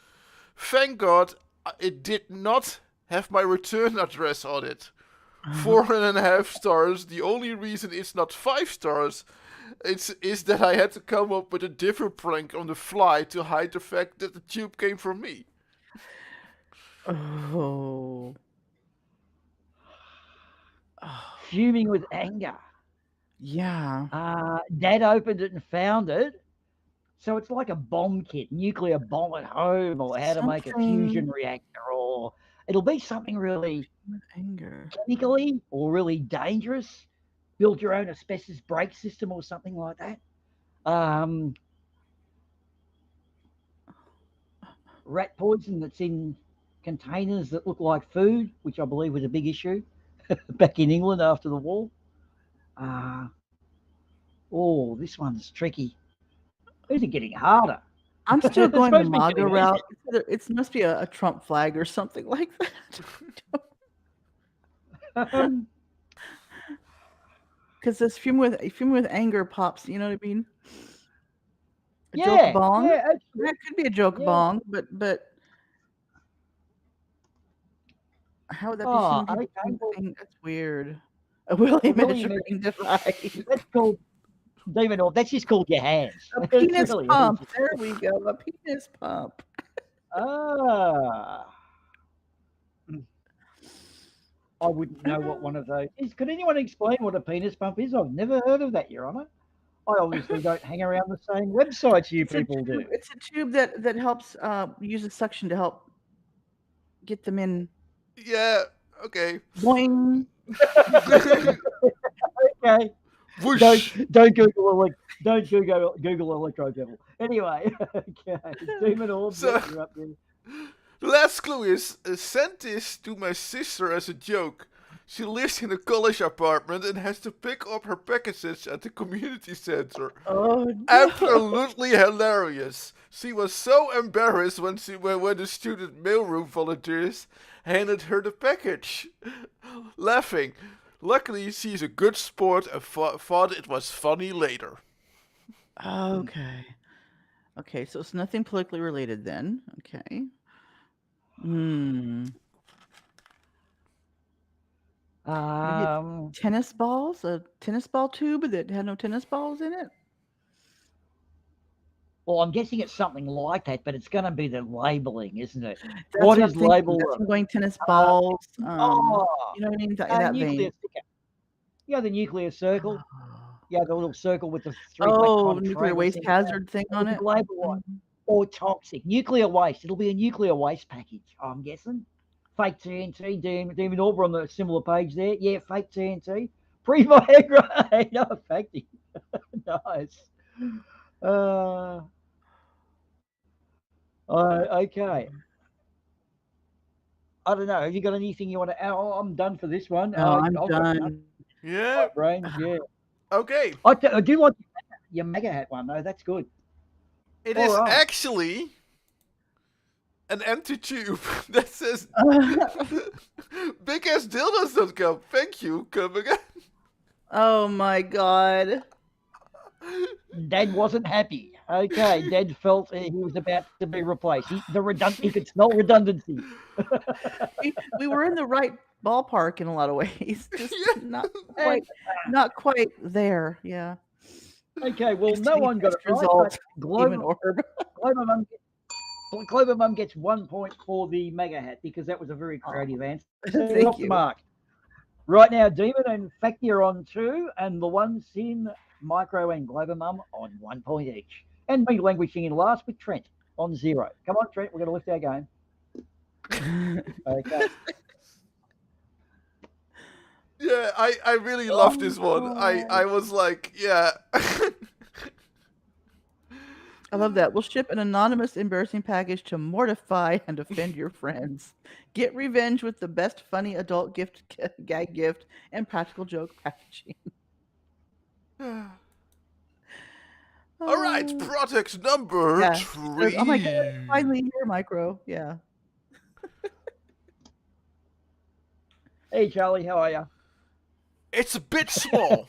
Thank God it did not have my return address on it. 4.5 stars. The only reason it's not 5 stars is that I had to come up with a different prank on the fly to hide the fact that the tube came from me. Oh. Fuming with anger. Yeah. Dad opened it and found it. So it's like a bomb kit, nuclear bomb at home, or how to make a fusion reactor, or it'll be something really Anger. chemically or really dangerous. Build your own asbestos brake system or something like that. Rat poison that's in containers that look like food, which I believe was a big issue back in England after the war. This one's tricky. These are getting harder. I'm still going the supposed to be MAGA getting route. It must be a Trump flag or something like that. Because this fume with anger pops. You know what I mean? A joke bong. Yeah, that could be a joke bong, but how would that be? Okay. That's weird. A Willie measuring device. That's called Demon Orb. That's just called your hands. A penis pump. There we go. A penis pump. I wouldn't know what one of those is. Could anyone explain what a penis pump is? I've never heard of that, Your Honour. I obviously don't hang around the same websites you people do. It's a tube that helps uses suction to help get them in. Yeah. Okay. Boing. Okay. Whoosh. Don't Google electro devil. Anyway, okay. Demon Orb, you're up there. The last clue is sent this to my sister as a joke. She lives in a college apartment and has to pick up her packages at the community center. Oh, no. Absolutely hilarious. She was so embarrassed when the student mailroom volunteers handed her the package. Laughing. Luckily, she's a good sport and thought it was funny later. Okay. Okay, so it's nothing politically related then. Okay. Tennis balls? A tennis ball tube that had no tennis balls in it? Well, I'm guessing it's something like that, but it's going to be the labeling, isn't it? That's what is labeled? That's going tennis balls. You know what I mean? That nuclear vein. sticker. Yeah, the nuclear circle. Yeah, the little circle with the 3 nuclear waste hazard thing on it. Label on. Or toxic. Nuclear waste. It'll be a nuclear waste package, I'm guessing. Fake TNT, Demon Orb on the similar page there. Yeah, fake TNT. Pre-Viagra. No, effective. Nice. Okay. I don't know. Have you got anything you want to add? Oh, I'm done for this one. No, I'm done. Yeah. Brains, yeah. Okay. I do like your mega hat one, though. That's good. It is actually an empty tube that says bigassdildos.com. Thank you. Come again. Oh my God. Dad wasn't happy. Okay, Dad felt he was about to be replaced. He could smell redundancy. we were in the right ballpark in a lot of ways. Just not quite there. Yeah. Okay, well, no one got it right. Clover Mum gets 1 point for the mega hat because that was a very creative answer. Thank you. Mark. Right now, Demon and Facty are on 2, and the ones in Micro and Glover Mum on 1 point each. And me languishing in last with Trent on 0. Come on, Trent, we're going to lift our game. Okay. Yeah, I really love this one. I was like, yeah. I love that. We'll ship an anonymous, embarrassing package to mortify and offend your friends. Get revenge with the best funny adult gag gift, and practical joke packaging. All right, Oh, product number yeah. three. Oh my god, it's finally here, Micro. Yeah. Hey, Charlie, how are you? It's a bit small,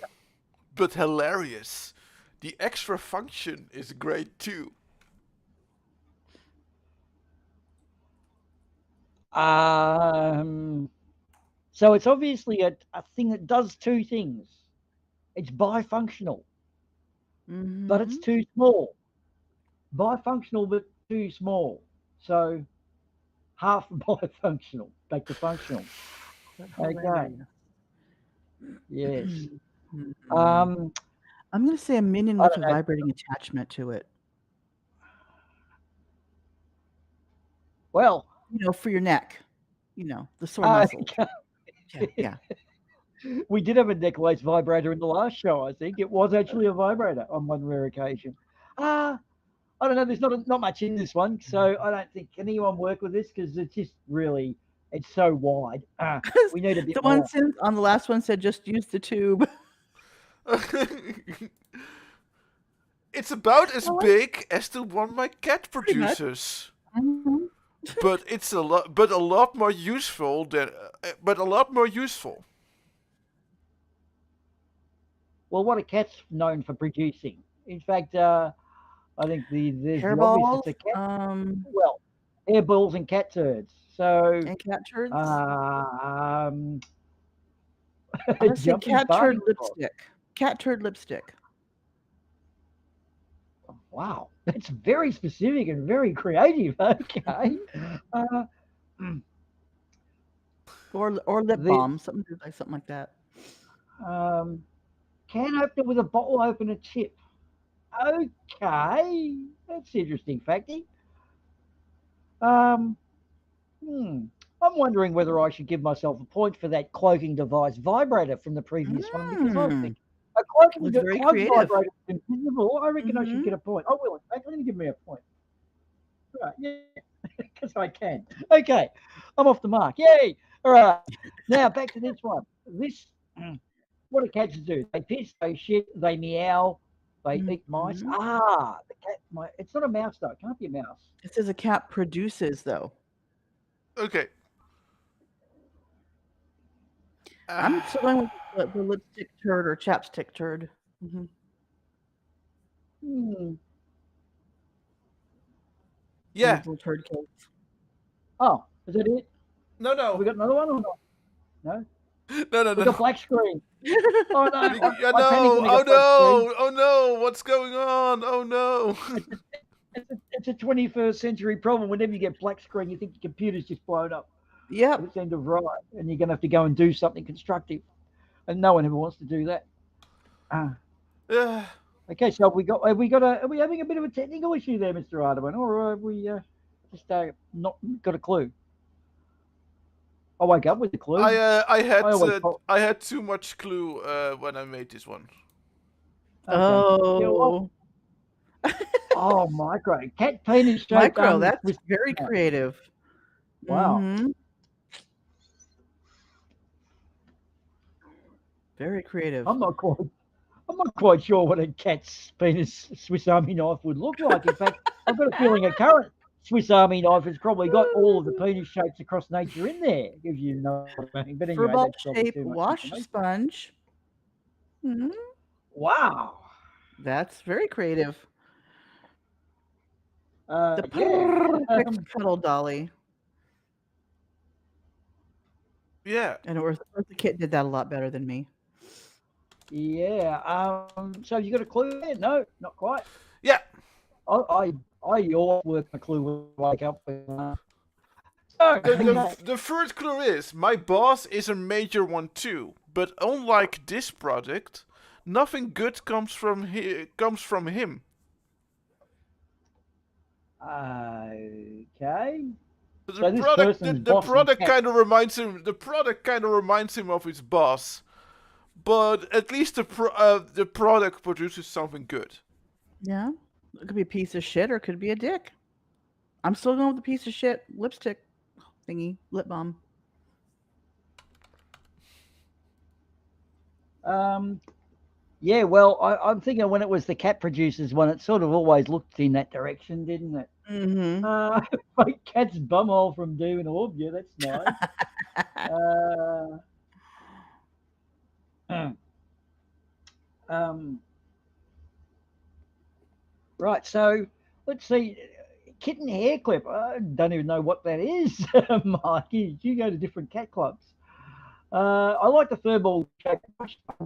but hilarious. The extra function is great too. So it's obviously a thing that does two things. It's bifunctional, but it's too small. Bifunctional, but too small. So half bifunctional, back to functional. Okay. Yes. I'm going to say a minion I with don't a know. vibrating attachment to it. Well, for your neck. The sore muscles. Yeah. We did have a neck-lace vibrator in the last show, I think. It was actually a vibrator on one rare occasion. I don't know. There's not much in this one, so I don't think can anyone work with this because it's just really it's so wide. We need a bit The more. one on the last one said just use the tube. It's about as big as the one my cat produces, but it's a lot more useful than. Well, what are cats known for producing? In fact, I think there's the Hairballs. obvious. It's a cat. Well, hairballs and cat turds. So And cat turds. I'm gonna say cat turd lipstick. Cat turd lipstick. Wow, that's very specific and very creative. Okay. Or lip balm, something like that. Can opener with a bottle opener tip. Okay, that's interesting, Facty. I'm wondering whether I should give myself a point for that cloaking device vibrator from the previous one because I think a cloaking vibrator is invisible. I reckon I should get a point. I will. In fact, let me give me a point. Right, yeah, because I can. Okay, I'm off the mark. Yay! All right, now back to this one. What do cats do? They piss, they shit, they meow, they eat mice. The cat. It's not a mouse though. It can't be a mouse. It says a cat produces though. Okay. I'm still going with the lipstick turd or chapstick turd. Yeah. Little turd cakes. Oh, is that it? No. Have we got another one or not? No. No. We got black screen. Oh no! Oh no! What's going on? Oh no! It's a 21st century problem. Whenever you get black screen, you think your computer's just blown up. Yep. It's end of right, and you're gonna have to go and do something constructive, and no one ever wants to do that. Okay, so are we having a bit of a technical issue there, Mr. Ardawen, or have we just not got a clue? I woke up with the clue. I had too much clue when I made this one. Okay. Oh. Oh, Micro. Cat penis shape. Micro, that's very creative. Wow. Very creative. I'm not quite sure what a cat's penis Swiss Army knife would look like. In fact, I've got a feeling a current Swiss Army knife has probably got all of the penis shapes across nature in there. Gives you no what I mean. But anyway, Furball shape wash sponge. Wow. That's very creative. The cuddle dolly. Yeah. And Eartha Kitt did that a lot better than me. Yeah. So you got a clue there? No, not quite. Yeah. I always work a clue when I wake up. The first clue is my boss is a major one too, but unlike this product, nothing good comes from him. Okay. The product kind of reminds him. The product kind of reminds him of his boss, but at least the product produces something good. Yeah. It could be a piece of shit or it could be a dick. I'm still going with the piece of shit lipstick thingy, lip balm. Yeah, well, I'm thinking when it was the cat producers one, it sort of always looked in that direction, didn't it? Mm-hmm. Like cat's bumhole from Doom and Orb. Yeah, that's nice. Right, so let's see. Kitten hair clip. I don't even know what that is, Mike. You go to different cat clubs. I like the furball shape.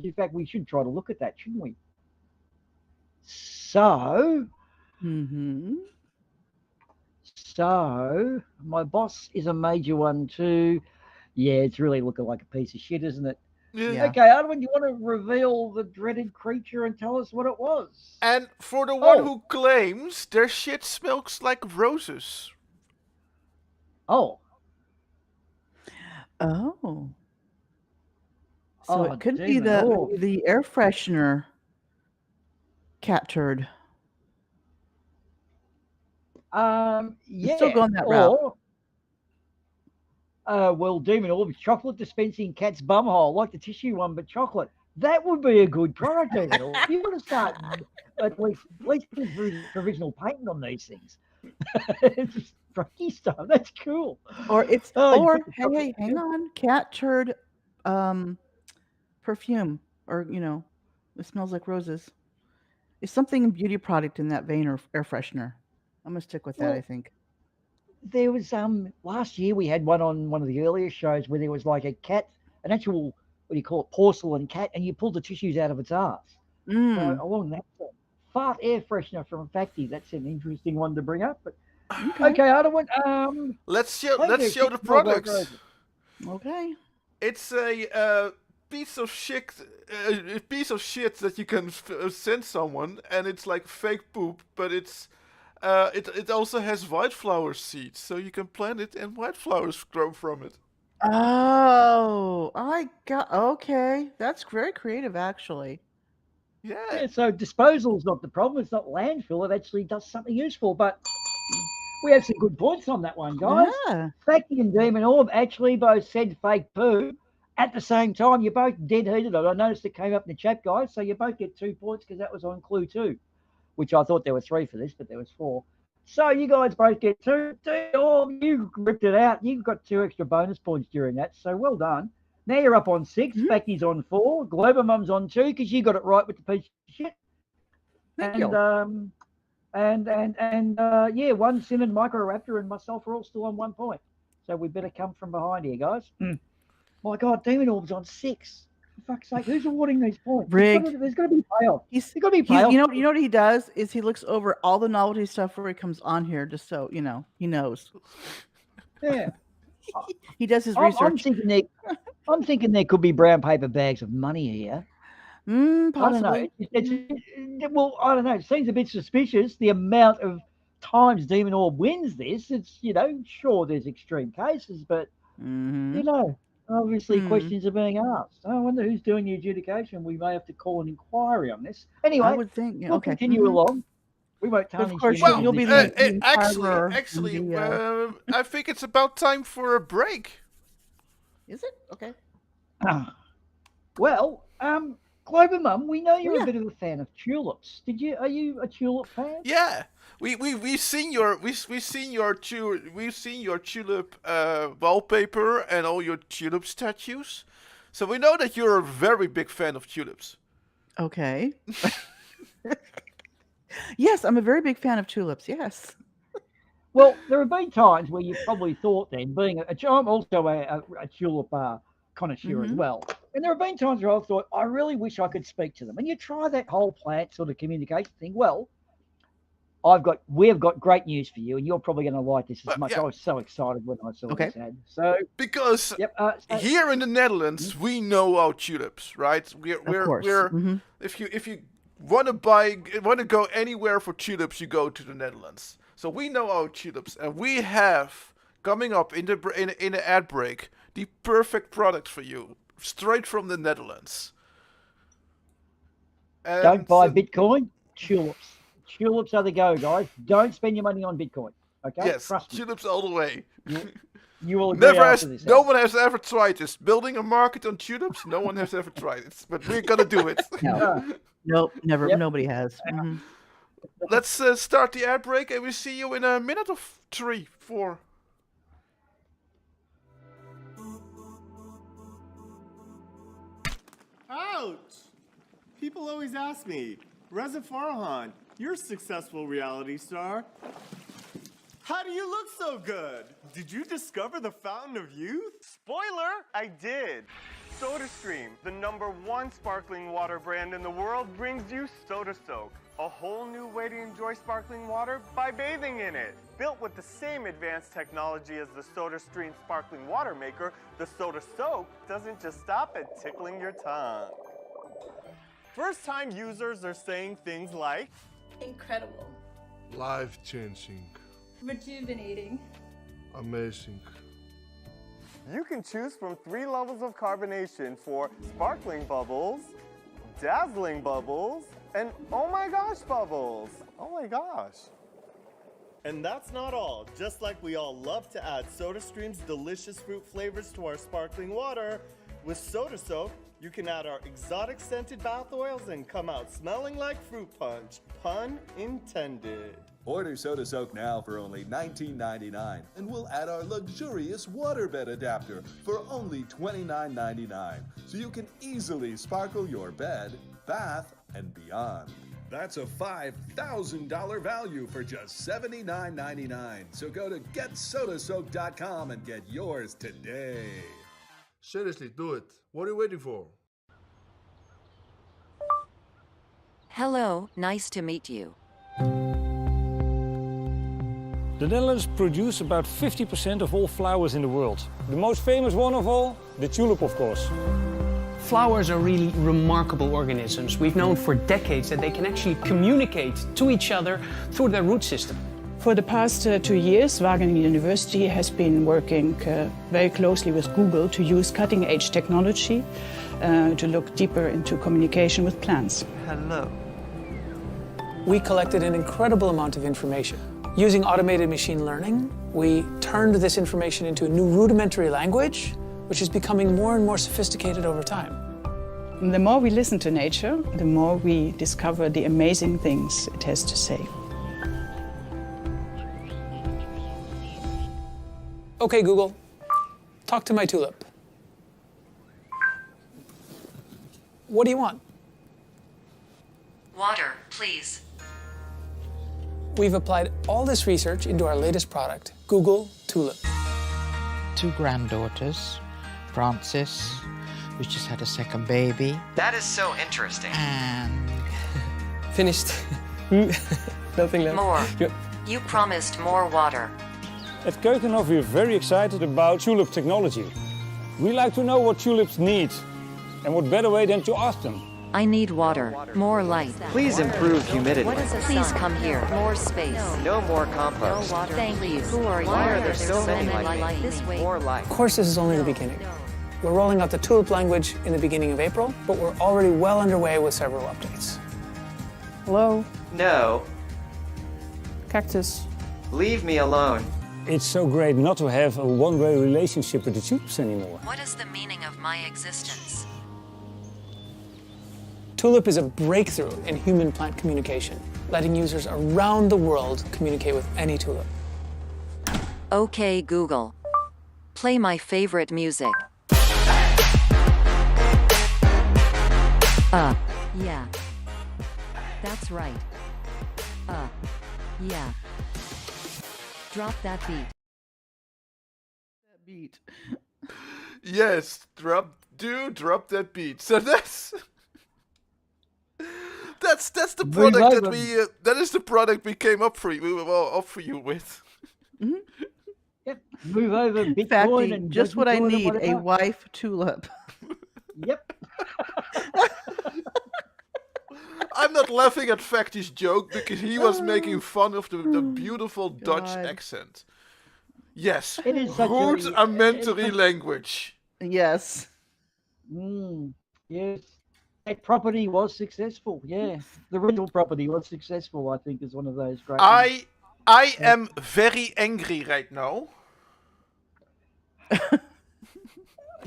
In fact, we should try to look at that, shouldn't we? So, Mm-hmm. so my boss is a major one too. Yeah, it's really looking like a piece of shit, isn't it? Yeah. Okay, Ardawen, you want to reveal the dreaded creature and tell us what it was? And for the one Oh. who claims their shit smells like roses. Oh. Oh. So Oh, it could be demon orb. the air freshener cat turd. Yeah. Still going that route. Well, Demon Orb, chocolate dispensing cat's bumhole, like the tissue one, but chocolate. That would be a good product, Demon Orb. You want to start at least put provisional patent on these things. It's just funky stuff. That's cool. Or it's Oh, or hey, hang on, cat turd perfume, or it smells like roses. It's something beauty product in that vein or air freshener. I'm gonna stick with that, Well, I think. There was last year we had one on one of the earlier shows where there was like a cat, an actual what do you call it, porcelain cat, and you pulled the tissues out of its ass. So along that line. Fart air freshener from Facty. That's an interesting one to bring up. But okay, Ardawen, Let's show the products. Okay. It's a piece of shit, that you can send someone, and it's like fake poop, but it also has wildflower seeds, so you can plant it and wildflowers grow from it. Oh, okay. That's very creative, actually. Yeah. So disposal's not the problem. It's not landfill. It actually does something useful. But we have some good points on that one, guys. Yeah. Facty and Demon Orb actually both said fake poo. At the same time, you're both dead heated. I noticed it came up in the chat, guys. So you both get 2 points because that was on clue 2, which I thought there were 3 for this, but there was 4. So you guys both get 2. Orb, you ripped it out. You got 2 extra bonus points during that. So well done. Now you're up on 6. Mm-hmm. Facty's on 4. Globomum's on 2 because you got it right with the piece of shit. Thank you. Yeah, one Simon, Microraptor, and myself are all still on 1 point. So we better come from behind here, guys. My God, Demon Orb's on 6. For fuck's sake, who's awarding these points? Rig. There's got to be payoff. There's got to be payoff. You know what he does is he looks over all the novelty stuff where he comes on here, just so he knows. Yeah. He does his research. I'm thinking there could be brown paper bags of money here. Possibly. I don't know. Well, I don't know. It seems a bit suspicious, the amount of times Demon Orb wins this. It's, sure there's extreme cases, but, obviously questions are being asked. I wonder who's doing the adjudication. We may have to call an inquiry on this. Anyway, I would think, we'll continue along. We won't tarnish. Of course, you'll be actually, I think it's about time for a break. Is it? Okay. Well, Globomum, we know you're a bit of a fan of tulips. Are you a tulip fan? Yeah. We've seen your tulip wallpaper and all your tulip statues, so we know that you're a very big fan of tulips. Okay. Yes, I'm a very big fan of tulips. Yes. Well, there have been times where you've probably thought, then, being I'm also a tulip connoisseur as well, and there have been times where I've thought, I really wish I could speak to them. And you try that whole plant sort of communication thing. Well, we've got great news for you, and you're probably going to like this as much. Yeah. I was so excited when I saw this ad. So because here in the Netherlands, we know our tulips, right? We're if you want to go anywhere for tulips, you go to the Netherlands. So we know our tulips, and we have coming up in the ad break the perfect product for you, straight from the Netherlands. And don't buy Bitcoin, tulips. Tulips are the go, guys. Don't spend your money on Bitcoin. Okay? Yes, Trust me. tulips all the way. You will agree after this. No one has ever tried this. Building a market on tulips, no one has ever tried it. But we're gonna do it. No. Nope, never. Yep. Nobody has. Mhm. Let's start the ad break, and we'll see you in a minute of 3, 4. Ouch! People always ask me, Reza Farhan, you're a successful reality star. How do you look so good? Did you discover the fountain of youth? Spoiler, I did. SodaStream, the #1 sparkling water brand in the world, brings you SodaSoak, a whole new way to enjoy sparkling water by bathing in it. Built with the same advanced technology as the SodaStream sparkling water maker, the SodaSoak doesn't just stop at tickling your tongue. First-time users are saying things like, incredible, life-changing, rejuvenating, amazing. You can choose from 3 levels of carbonation for sparkling bubbles, dazzling bubbles, and oh my gosh bubbles. Oh my gosh. And that's not all. Just like we all love to add SodaStream's delicious fruit flavors to our sparkling water, with SodaSoak, you can add our exotic scented bath oils and come out smelling like fruit punch. Pun intended. Order SodaSoak now for only $19.99, and we'll add our luxurious waterbed adapter for only $29.99, so you can easily sparkle your bed, bath, and beyond. That's a $5,000 value for just $79.99. So go to getsodasoak.com and get yours today. Seriously, do it. What are you waiting for? Hello, nice to meet you. The Netherlands produce about 50% of all flowers in the world. The most famous one of all, the tulip, of course. Flowers are really remarkable organisms. We've known for decades that they can actually communicate to each other through their root system. For the past 2 years, Wageningen University has been working very closely with Google to use cutting-edge technology to look deeper into communication with plants. Hello. We collected an incredible amount of information. Using automated machine learning, we turned this information into a new rudimentary language, which is becoming more and more sophisticated over time. The more we listen to nature, the more we discover the amazing things it has to say. Okay, Google, talk to my tulip. What do you want? Water, please. We've applied all this research into our latest product, Google Tulip. 2 granddaughters, Frances, who's just had a second baby. That is so interesting. And... Finished. Nothing left. More. You promised more water. At Keukenhof, we're very excited about tulip technology. We like to know what tulips need, and what better way than to ask them. I need water, more light. Please improve humidity. Please come here. More space. No more compost. No water. Thank you. Who are you? Why are there so many like this way? More light. Of course, this is only the beginning. We're rolling out the tulip language in the beginning of April, but we're already well underway with several updates. Hello? No. Cactus. Leave me alone. It's so great not to have a one-way relationship with the tulips anymore. What is the meaning of my existence? Tulip is a breakthrough in human-plant communication, letting users around the world communicate with any tulip. Okay, Google. Play my favorite music. Yeah. That's right. Yeah. Drop that beat. That beat. Yes, drop that beat. So that's the product that is the product we came up for you with. Mm-hmm. Yep. Move over Bitcoin. Fatty, and just what I need, a wife tulip. Yep. I'm not laughing at Facty's joke because he was making fun of the beautiful Dutch accent. Yes, it is such rudimentary language. Yes. Yes. that property was successful. Yeah, the rental property was successful. I think is one of those great. I am very angry right now.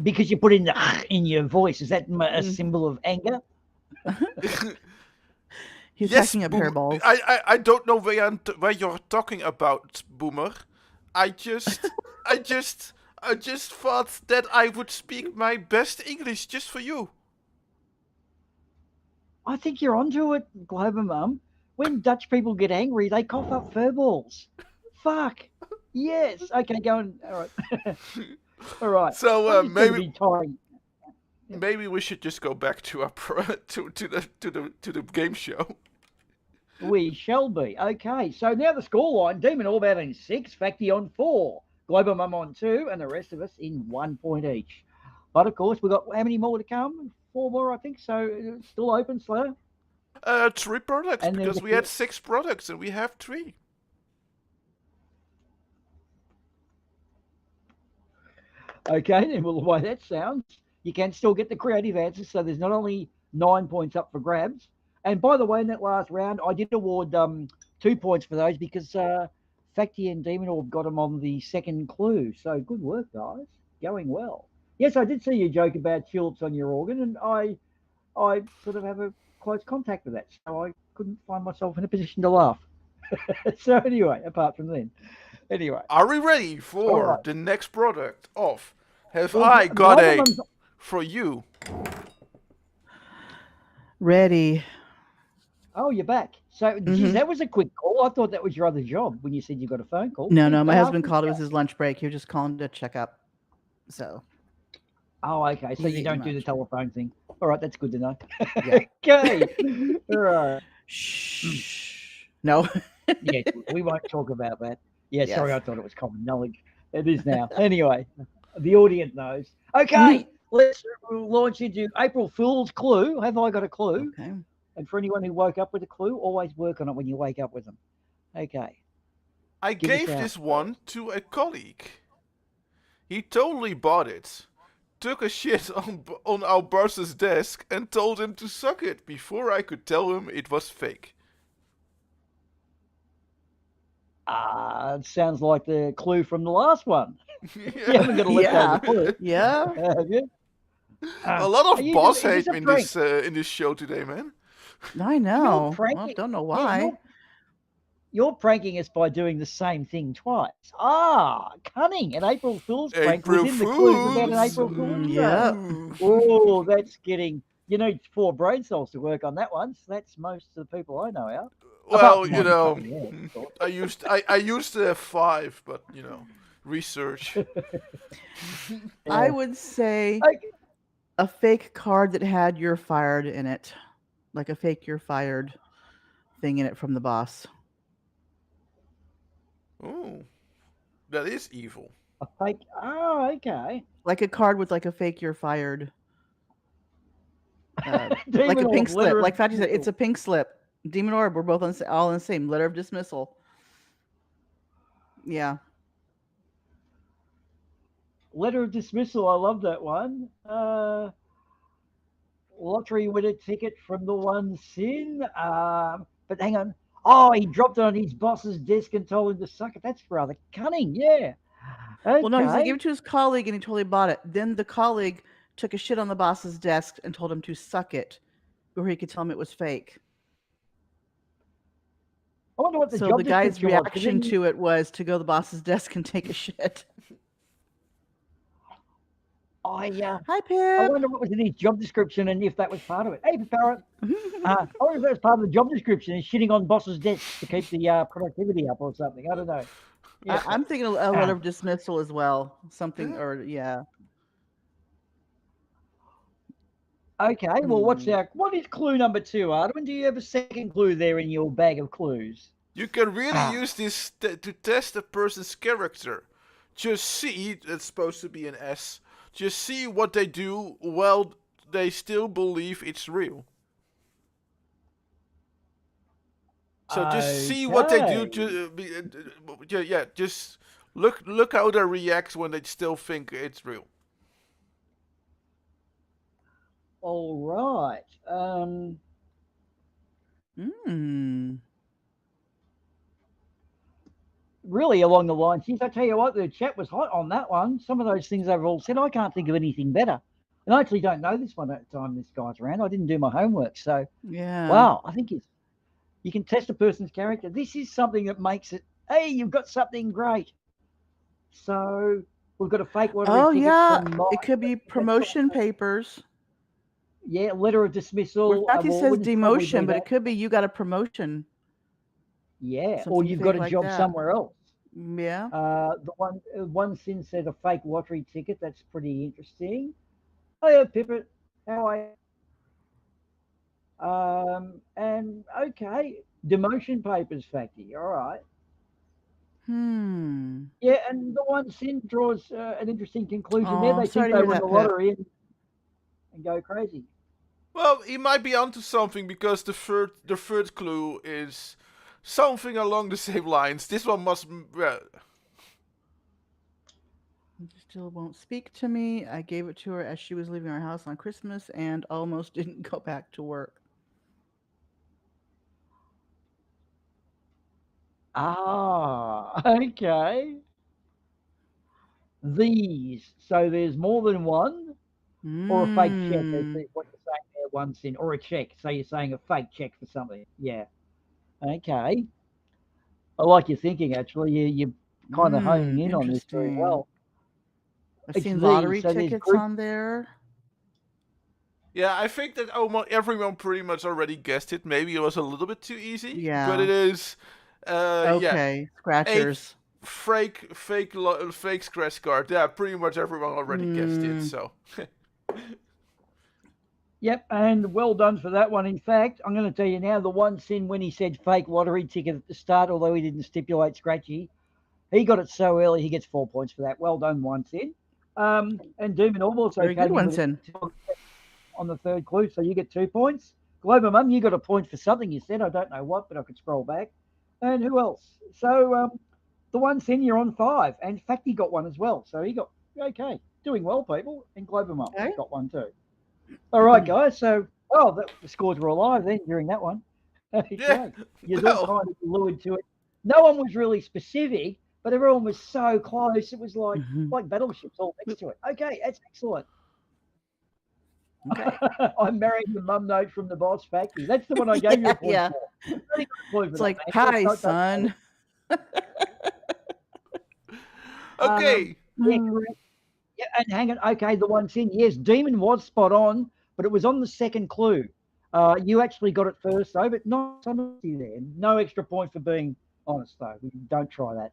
Because you put in the in your voice. Is that a symbol of anger? He's yes, hacking up hairballs. I don't know where you're talking about, Boomer. I just thought that I would speak my best English just for you. I think you're onto it, Glover Mum. When Dutch people get angry, they cough up fur balls. Fuck. Yes. Okay, go on. All right. All right. So maybe we should just go back to our to the game show. We shall be. Okay, so now the scoreline. Demon Orb out in 6, Facty on 4, Global Mum on 2, and the rest of us in 1 point each. But of course, we've got how many more to come? 4 more, I think. So it's still open, Slayer? 3 products, and because we had 6 products and we have 3. Okay, then, well, the way that sounds, you can still get the creative answers. So there's not only 9 points up for grabs. And by the way, in that last round, I did award 2 points for those because Facty and Demon Orb got them on the second clue. So good work, guys. Going well. Yes, I did see you joke about tulips on your organ, and I sort of have a close contact with that. So I couldn't find myself in a position to laugh. So anyway, apart from then. Anyway. Are we ready for the next product of I Got a for you? Ready. Oh, you're back. So, geez, that was a quick call. I thought that was your other job when you said you got a phone call. No, my husband called. It was his lunch break. He was just calling to check up. So. Oh, okay. So you don't do the telephone thing. All right, that's good to know. Yeah. Okay. All right. Shh. No. Yeah, we won't talk about that. Yeah, yes. Sorry, I thought it was common knowledge. It is now. Anyway, the audience knows. Okay, let's launch into April Fool's Clue. Have I got a clue? Okay. And for anyone who woke up with a clue, always work on it when you wake up with them. Okay. I gave this one to a colleague. He totally bought it, took a shit on our boss's desk, and told him to suck it before I could tell him it was fake. It sounds like the clue from the last one. You haven't got to let go of the clue. Yeah. A lot of boss hate in this show today, man. I know. I don't know why. You're pranking us by doing the same thing twice. Cunning. An April Fool's prank was in the clue about an April Fool's. Yeah. Oh, that's getting... You need 4 brain cells to work on that one. So that's most of the people I know out. Well, you know, I used 5, but you know, research. I would say a fake card that had "you're fired" in it, like a fake "you're fired" thing in it from the boss. Oh, that is evil. A fake? Oh, okay. Like a card with like a fake "you're fired," like a pink slip. Like Fatty said, it's a pink slip. Demon Orb, we're both all in the same letter of dismissal. Yeah. Letter of dismissal. I love that one. Lottery winner ticket from the one sin. But hang on. Oh, he dropped it on his boss's desk and told him to suck it. That's rather cunning. Yeah. Okay. Well, no, he gave it to his colleague and he totally bought it. Then the colleague took a shit on the boss's desk and told him to suck it before he could tell him it was fake. I wonder what the guy's reaction to it was to go to the boss's desk and take a shit. Hi, Pip. I wonder what was in his job description and if that was part of it. Hey, Parrot. I wonder if that was part of the job description, is shitting on boss's desk to keep the productivity up or something. I don't know. Yeah. I'm thinking a letter of dismissal as well. Something, or yeah. Okay, well, what is clue number 2, Ardawen? Do you have a second clue there in your bag of clues? You can really use this to test a person's character. Just see, it's supposed to be an S, just see what they do while they still believe it's real. So just see what they do. Just look how they react when they still think it's real. All right. Really along the lines. Since I tell you what, the chat was hot on that one. Some of those things they've all said, I can't think of anything better. And I actually don't know this one at the time this guy's around. I didn't do my homework. So, Yeah. wow, I think you can test a person's character. This is something that makes it, hey, you've got something great. So, we've got a fake lottery Oh ticket yeah, from it could be promotion papers. Yeah, letter of dismissal. Well, Kathy well, says wouldn't probably be demotion, but that. it could be you got a promotion. Yeah, or Something you've fake got a like job that. somewhere else. Yeah. The one sin said a fake lottery ticket. That's pretty interesting. Oh yeah, Pippet. How are you? And okay, demotion papers factory. All right. Yeah, and the one sin draws an interesting conclusion there. Oh, They sorry think to they hear win that, the Pip. lottery and go crazy. Well, he might be onto something because the third clue is something along the same lines. This one must. Still won't speak to me. I gave it to her as she was leaving our house on Christmas and almost didn't go back to work. Ah, okay. These. So there's more than one, or a fake check. Is what you're saying there, one sin, or a check. So you're saying a fake check for something. Yeah. Okay. I like your thinking. Actually, you're kind of honing in on this very well. I've seen lottery tickets on there. Yeah, I think that almost everyone pretty much already guessed it. Maybe it was a little bit too easy. Yeah. But it is. Okay, yeah, scratchers. Fake scratch card. Yeah, pretty much everyone already guessed it. So. Yep, and well done for that one. In fact, I'm going to tell you now, the one sin when he said fake lottery ticket at the start, although he didn't stipulate scratchy, he got it so early, he gets 4 points for that. Well done, one sin. And Doom and Orb also Very good, came in one with sin. on the third clue, so you get 2 points. Glober Mum, you got a point for something you said. I don't know what, but I could scroll back. And who else? So the one sin, you're on 5. And Facty got one as well. So he got, okay, doing well, people. And Glober Mum got one too. All right, guys. So, the scores were alive then during that one. Yeah. You're all kind of allured to it. No one was really specific, but everyone was so close. It was like battleships all next to it. Okay, that's excellent. Okay. I'm marrying the mum note from the boss factory. That's the one I gave you a point for. It's like, hi, son. Okay. Yeah, and hang on. Okay, the one sin. Yes, Demon was spot on, but it was on the second clue. You actually got it first, though, but not honesty there. No extra point for being honest, though. Don't try that.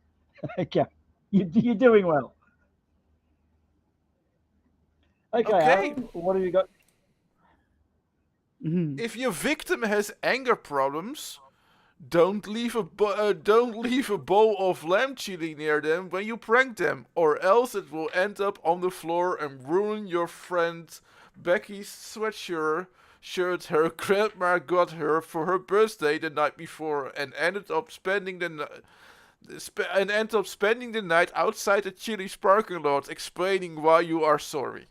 Okay. You're doing well. Okay. What have you got? If your victim has anger problems, don't leave a bowl of lamb chili near them when you prank them, or else it will end up on the floor and ruin your friend Becky's sweatshirt. Her grandma got her for her birthday the night before and ended up spending the night outside the Chili's parking lot, explaining why you are sorry.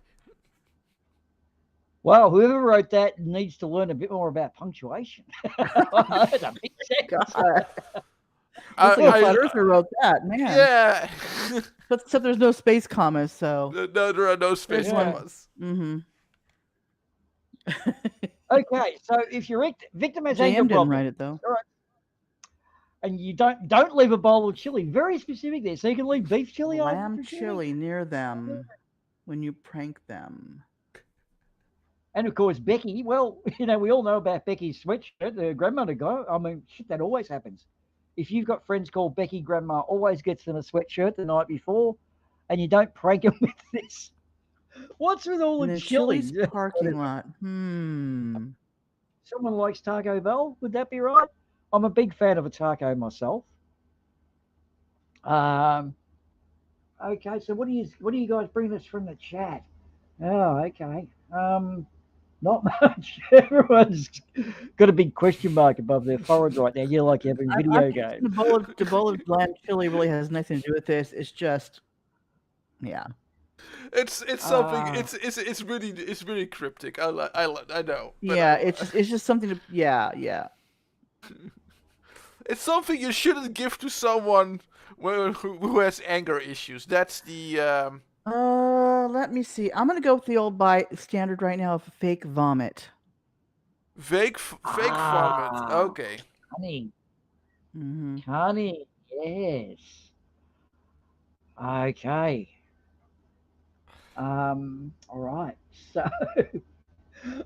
Wow, whoever wrote that needs to learn a bit more about punctuation. That's a big sentence. Who wrote that, man? Yeah. Except there's no space commas, so. No, there are no space commas. Okay, so if your victim has JM anger didn't problems, write it though. all right, and you don't leave a bowl of chili. Very specific there. So you can leave beef chili on Lamb chili near them when you prank them. And of course, Becky, well, we all know about Becky's sweatshirt, the grandmother got. I mean, shit, that always happens. If you've got friends called Becky, grandma always gets them a sweatshirt the night before, and you don't prank them with this. What's with all the chili? Chili's parking lot. Someone likes Taco Bell, would that be right? I'm a big fan of a taco myself. Okay, so what do you guys bring us from the chat? Oh, okay. Not much. Everyone's got a big question mark above their forehead right now. You're like every video game. The bowl of lamb chili really has nothing to do with this. It's just, yeah. It's something. It's really cryptic. I know. But Yeah, it's just something to. Yeah. It's something you shouldn't give to someone who has anger issues. That's the. Let me see. I'm gonna go with the old standard right now of fake vomit. Fake vomit. Okay. Cunning. Mm-hmm. Cunning. Yes. Okay. All right. So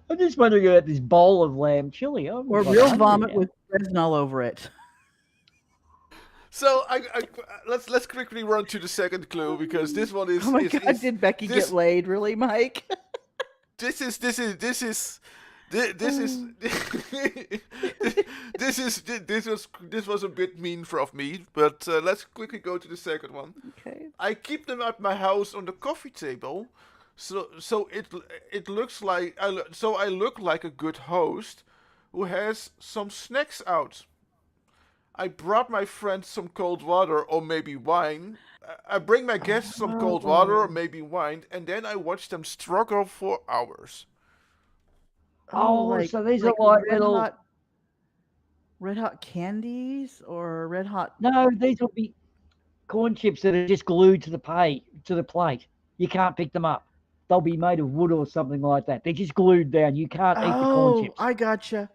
I'm just wondering about this bowl of lamb chili. Or real vomit with resin all over it. So let's quickly run to the second clue because this one is. Oh my God! Did Becky get laid? Really, Mike? This was a bit mean of me, but let's quickly go to the second one. Okay. I keep them at my house on the coffee table, so it looks like I look like a good host who has some snacks out. I brought my friends some cold water or maybe wine. I bring my guests some cold water or maybe wine, and then I watch them struggle for hours. So these are like little red hot candies or red hot. No, these will be corn chips that are just glued to the plate. You can't pick them up. They'll be made of wood or something like that. They're just glued down. You can't eat the corn chips. I gotcha.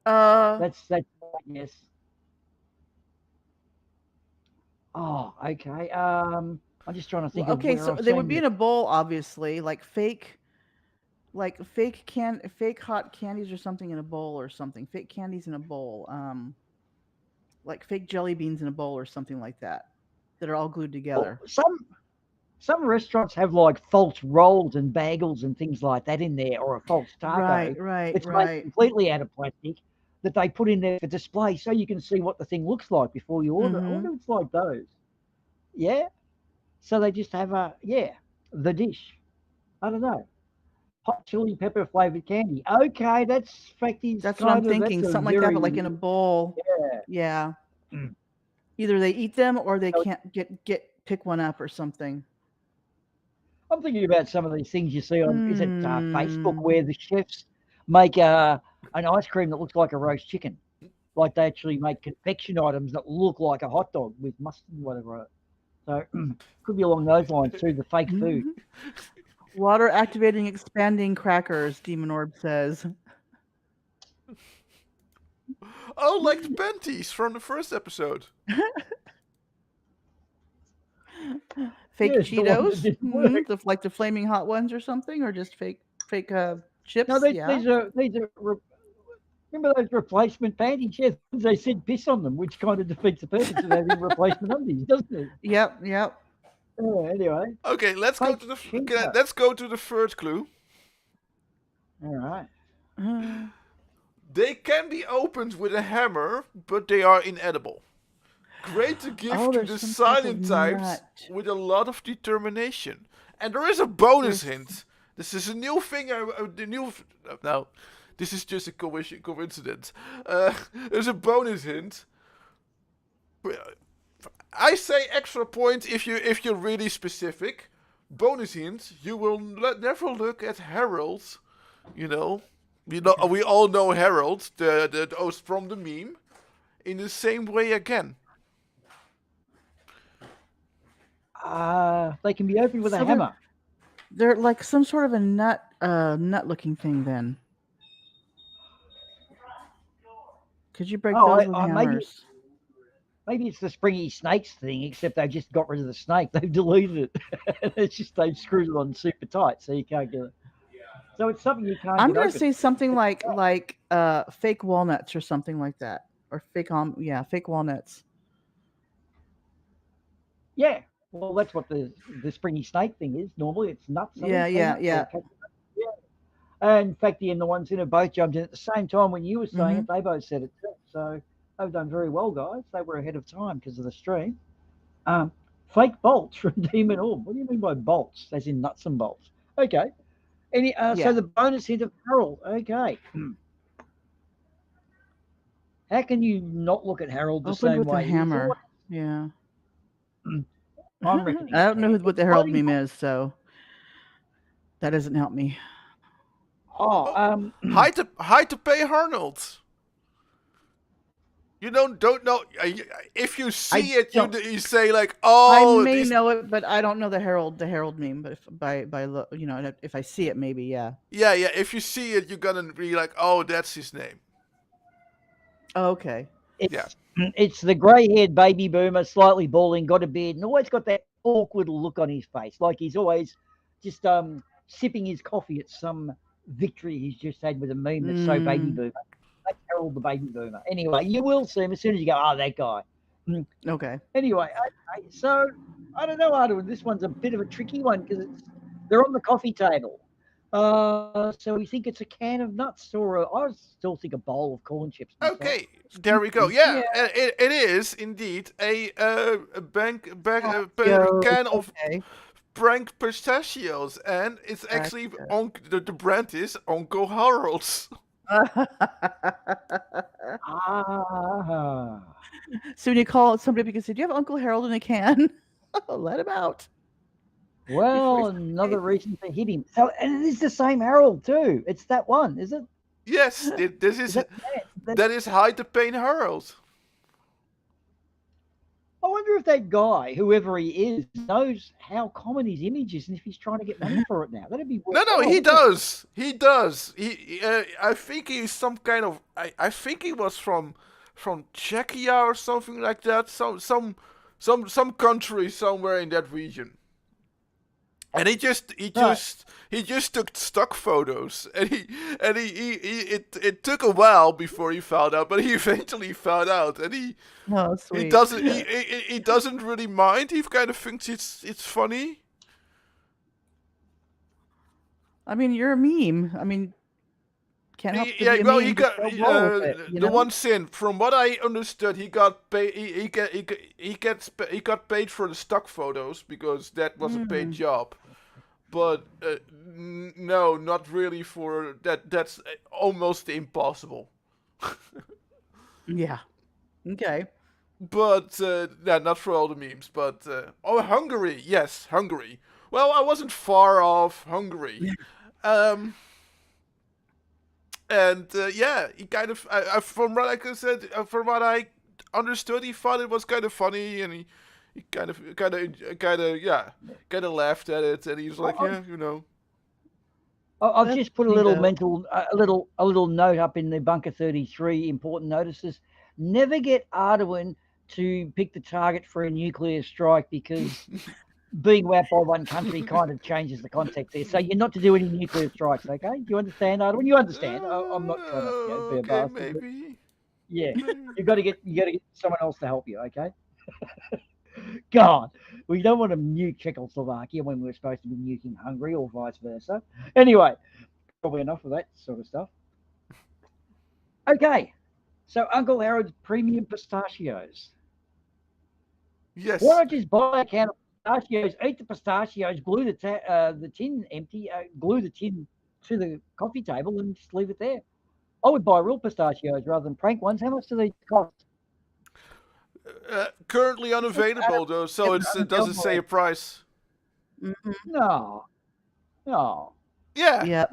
That's yes. Oh, okay. I'm just trying to think. Okay, of so they would be in a bowl, obviously, like fake hot candies or something in a bowl or something. Fake candies in a bowl. Like fake jelly beans in a bowl or something like that are all glued together. Some restaurants have like false rolls and bagels and things like that in there, or a false taco. Right. It's made completely out of plastic that they put in there for display so you can see what the thing looks like before you order. I wonder if it's like those. Yeah. So they just have the dish. I don't know. Hot chili pepper flavored candy. Okay, that's That's what I'm thinking. Something like that, but like in a bowl. Yeah. Either they eat them or they can't pick one up or something. I'm thinking about some of these things you see on is it Facebook where the chefs make an ice cream that looks like a roast chicken. Like they actually make confection items that look like a hot dog with mustard and whatever. So could be along those lines too, the fake food. Water activating expanding crackers, Demon Orb says. Oh, like the panties from the first episode. Fake Cheetos? Like the flaming hot ones or something? Or just fake chips? No, these are remember those replacement panties? Yeah, they said piss on them, which kind of defeats the purpose of having replacement undies, doesn't it? Yep. Oh, anyway. Okay, let's go to the third clue. All right. They can be opened with a hammer, but they are inedible. Great to give to the silent types with a lot of determination. And there is a bonus hint. This is a new thing. This is just a coincidence. There's a bonus hint. I say extra point if you're really specific. Bonus hint: you will never look at Harold. We all know Harold, the host from the meme, in the same way again. They can be opened with a hammer. They're like some sort of a nut-looking thing. Then could you break those with hammers? Maybe it's the springy snakes thing, except they've just got rid of the snake. They've deleted it. It's just they've screwed it on super tight, so you can't get it. So it's something you can't. I'm going to say something like fake walnuts or something like that, or fake walnuts. Yeah, well, that's what the springy snake thing is. Normally, it's nuts. Yeah. And in fact, the ones in it both jumped in at the same time when you were saying it. They both said it too. So they've done very well, guys. They were ahead of time because of the stream. Fake bolts from Demon Orb. What do you mean by bolts? As in nuts and bolts. Okay. So the bonus hint of Harold. Okay. How can you not look at Harold the same with way? A hammer. Yeah. I'm reckoning. I don't know what the Harold meme is, so. That doesn't help me. Hide to pay Arnold. You don't know. If you see it, you say like, "Oh." I may know it, but I don't know the Herald meme. But if I see it, maybe yeah. Yeah. If you see it, you're gonna be like, "Oh, that's his name." Okay. It's the grey-haired baby boomer, slightly balding, got a beard, and always got that awkward look on his face, like he's always just sipping his coffee at some victory he's just had with a meme that's so baby boomer. That's Harold the baby boomer. Anyway, you will see him as soon as you go, oh, that guy. Okay. Anyway, so I don't know, Ardawen. This one's a bit of a tricky one because they're on the coffee table. So we think it's a can of nuts, or I still think a bowl of corn chips. Okay, there we go. Yeah. It is indeed a can of Prank pistachios, and it's actually the brand is Uncle Harold's. So when you call somebody because do you have Uncle Harold in a can? Let him out. Well, another reason to hit him. So, and it is the same Harold too. It's that one, is it? Yes, this is that is Hide the Pain Harold. I wonder if that guy, whoever he is, knows how common his image is, and if he's trying to get money for it now. That'd be no. He does. He does. I think he's some kind of. I think he was from Czechia or something like that. Some country somewhere in that region. And he just took stock photos, and it took a while before he found out, but he eventually found out, and he doesn't really mind. He kind of thinks it's funny. I mean, you're a meme. I mean, can't help. He got the one sin. From what I understood, he got paid. He got paid for the stock photos because that was a paid job. But no, not really for that. That's almost impossible. Yeah. Okay. But not for all the memes. But Hungary. Yes, Hungary. Well, I wasn't far off Hungary. And he kind of, from what I said, from what I understood, he thought it was kind of funny, and he kind of laughed at it, and he was like, I've just put a little a little note up in the Bunker 33 important notices. Never get Ardawen to pick the target for a nuclear strike because being whacked by one country kind of changes the context there. So you're not to do any nuclear strikes, okay? Do you understand, Ardawen? You understand? I'm not trying to be a bastard. Maybe. Yeah, you got to get someone else to help you, okay? God, we don't want to nuke Czechoslovakia when we're supposed to be nuking Hungary or vice versa. Anyway, probably enough of that sort of stuff. Okay, so Uncle Harold's premium pistachios. Yes. Why not just buy a can of pistachios, eat the pistachios, glue the tin empty, glue the tin to the coffee table, and just leave it there? I would buy real pistachios rather than prank ones. How much do they cost? Currently unavailable though, so it doesn't say a price. Mm-hmm. No. Yeah. Yep.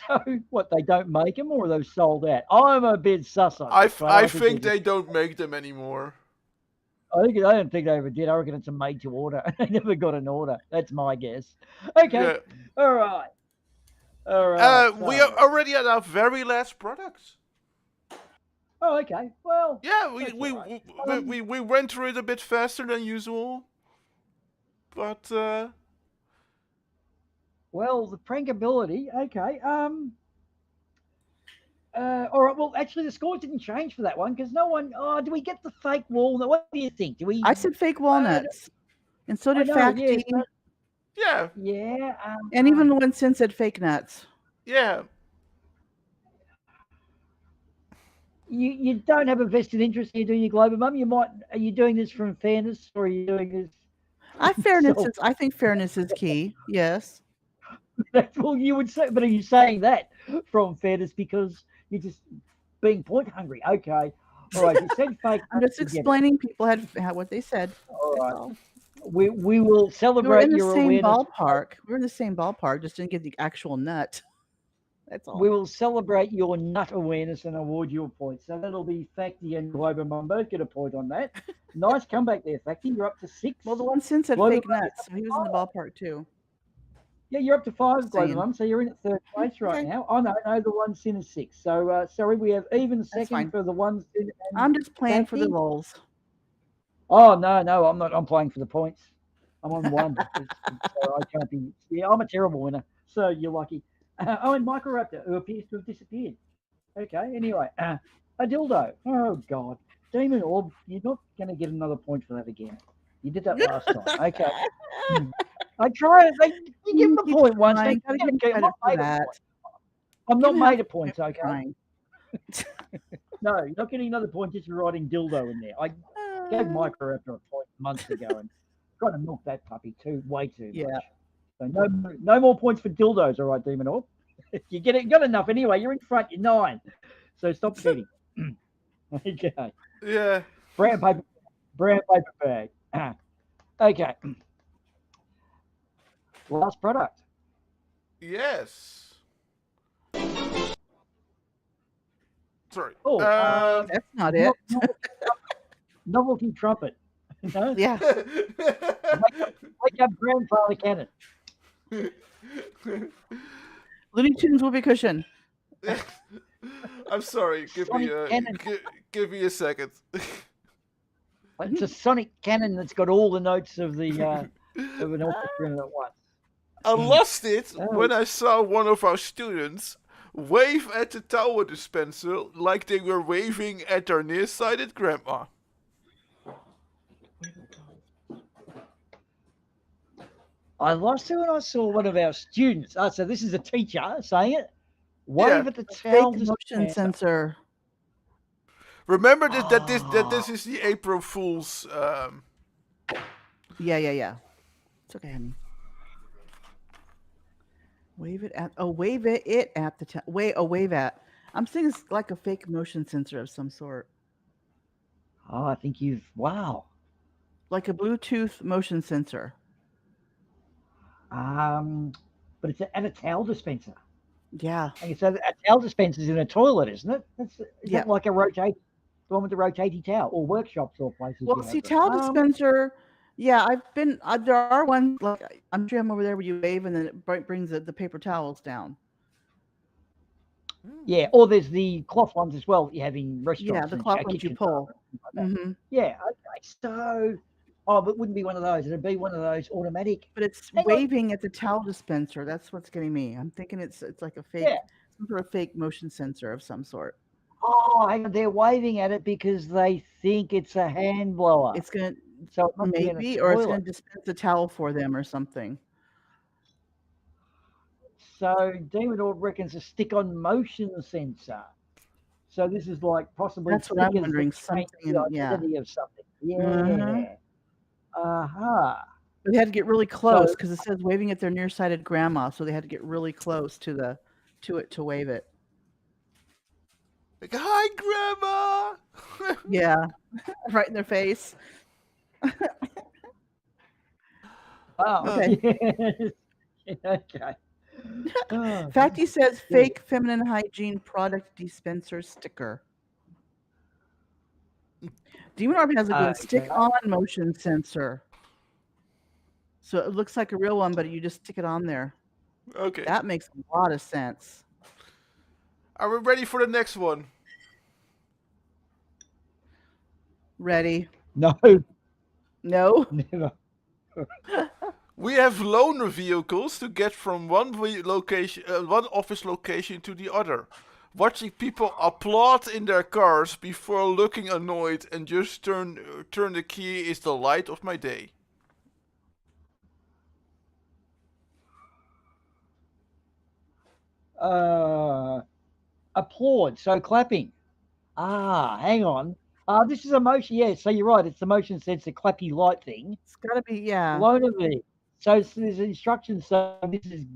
So what? They don't make them, or they've sold out? I'm a bit sus on it. I think they don't make them anymore. I don't think they ever did. I reckon it's a made to order. They never got an order. That's my guess. Okay. Yeah. All right. We are already at our very last products. Oh, okay. Well. Yeah, we went through it a bit faster than usual, but. Well, the prankability. Okay. All right. Well, actually, the scores didn't change for that one because no one. Oh, do we get the fake walnut? What do you think? Do we? I said fake walnuts, and so did Facty. Yeah. Yeah. And even the one since said fake nuts. Yeah. You don't have a vested interest here, do you, Global Mum? Are you doing this from fairness, or are you doing this? I think fairness is key. Yes. Well, you would say, but are you saying that from fairness because you're just being point hungry? Okay. All right. You said fake. I'm just explaining people had what they said. All right. We will We were celebrate in the your same awareness. ballpark. We were in the same ballpark, just didn't get the actual nut. That's all. We will celebrate your nut awareness and award you a point. So that'll be Facty and Glober Mum both get a point on that. Nice comeback there, Facty. You're up to 6. Well, the one since said Glober fake Mum, nuts, so he was in the ballpark too. yeah, you're up to 5, Glober Saying. Mum. So you're in at third place right Okay. now. Oh no, the one sin is 6. So sorry, we have even fine. second for the one sin. And I'm just playing for the Facty. lulls. Oh no, I'm not. I'm playing for the points. I'm on 1, so I can't be. Yeah, I'm a terrible winner. So you're lucky. And Microraptor, who appears to have disappeared. Okay, anyway, a dildo. Oh God, Demon Orb, you're not going to get another point for that again. You did that last time. Okay. I try. You give them a point once. trying. Gotta give him credit for that. I'm Give not him made half a point. Okay. trying. No, you're not getting another point just for writing dildo in there. I gave Microraptor a point months ago and trying to milk that puppy way too much. Yeah. So no more points for dildos, all right, Demon Orb. You got enough anyway. You're in front. You're 9. So stop cheating. Okay. Yeah. Brown paper bag. Okay. Last product. Yes. Sorry. Oh, that's not it. Novelty trumpet. No? Yeah. Wake up Grandfather Cannon. Looney Tunes whoopee cushion. I'm sorry. Give me a second. It's a sonic cannon that's got all the notes of the of an orchestra in it at once. I lost it when I saw one of our students wave at the tower dispenser like they were waving at their nearsighted grandma. I lost it when I saw one of our students. So this is a teacher saying it. Wave at the tower Fake motion sensor. Remember that this is the April Fool's. Yeah. It's okay, honey. Wave it at the wave at. I'm thinking it's like a fake motion sensor of some sort. Oh, I think wow. Like a Bluetooth motion sensor. But it's at a towel dispenser. Yeah. And so a towel dispenser is in a toilet, isn't it? Is that like the one with the rotating towel, or workshops or places? Well, see, towel dispenser. Yeah, there are ones like I'm sure I'm over there where you wave and then it brings the paper towels down. Yeah, or there's the cloth ones as well that you have in restaurants. Yeah, the cloth ones you pull. Mm-hmm. Yeah, okay. So, but it wouldn't be one of those. It'd be one of those automatic. But it's waving at the towel dispenser. That's what's getting me. I'm thinking it's like a fake, some sort of fake motion sensor of some sort. Oh, and they're waving at it because they think it's a hand blower. It's gonna. So it maybe, or it's going to dispense the towel for them or something. So Demon Orb reckons a stick-on motion sensor. So this is like possibly. That's what I'm wondering. Something, of something. Yeah. They had to get really close because it says waving at their nearsighted grandma, so they had to get really close to it to wave it. Like, hi, Grandma. Yeah, right in their face. Wow. Okay. Okay. Facty says fake feminine hygiene product dispenser sticker. Demon Orb has a good stick-on motion sensor. So it looks like a real one, but you just stick it on there. Okay. That makes a lot of sense. Are we ready for the next one? Ready? No. No? Never. We have loaner vehicles to get from one office location to the other. Watching people applaud in their cars before looking annoyed and just turn the key is the light of my day. Applaud, so clapping. Hang on. This is a motion. Yeah, so you're right. It's the motion sensor clappy light thing. It's got to be, yeah. Loaner V. So there's instructions. So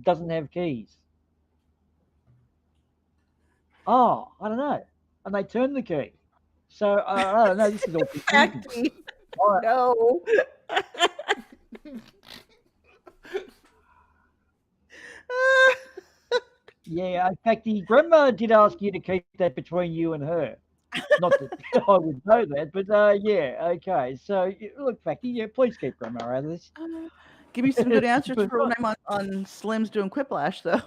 doesn't have keys. Oh, I don't know. And they turn the key. So I don't know. This is all confusing. All right. No. Yeah, in fact, the grandma did ask you to keep that between you and her. Not that I would know that, but yeah, okay. So, look, Facty, yeah, please keep grandma out of this. Give me some good answers for when I'm on Slim's doing Quiplash, though.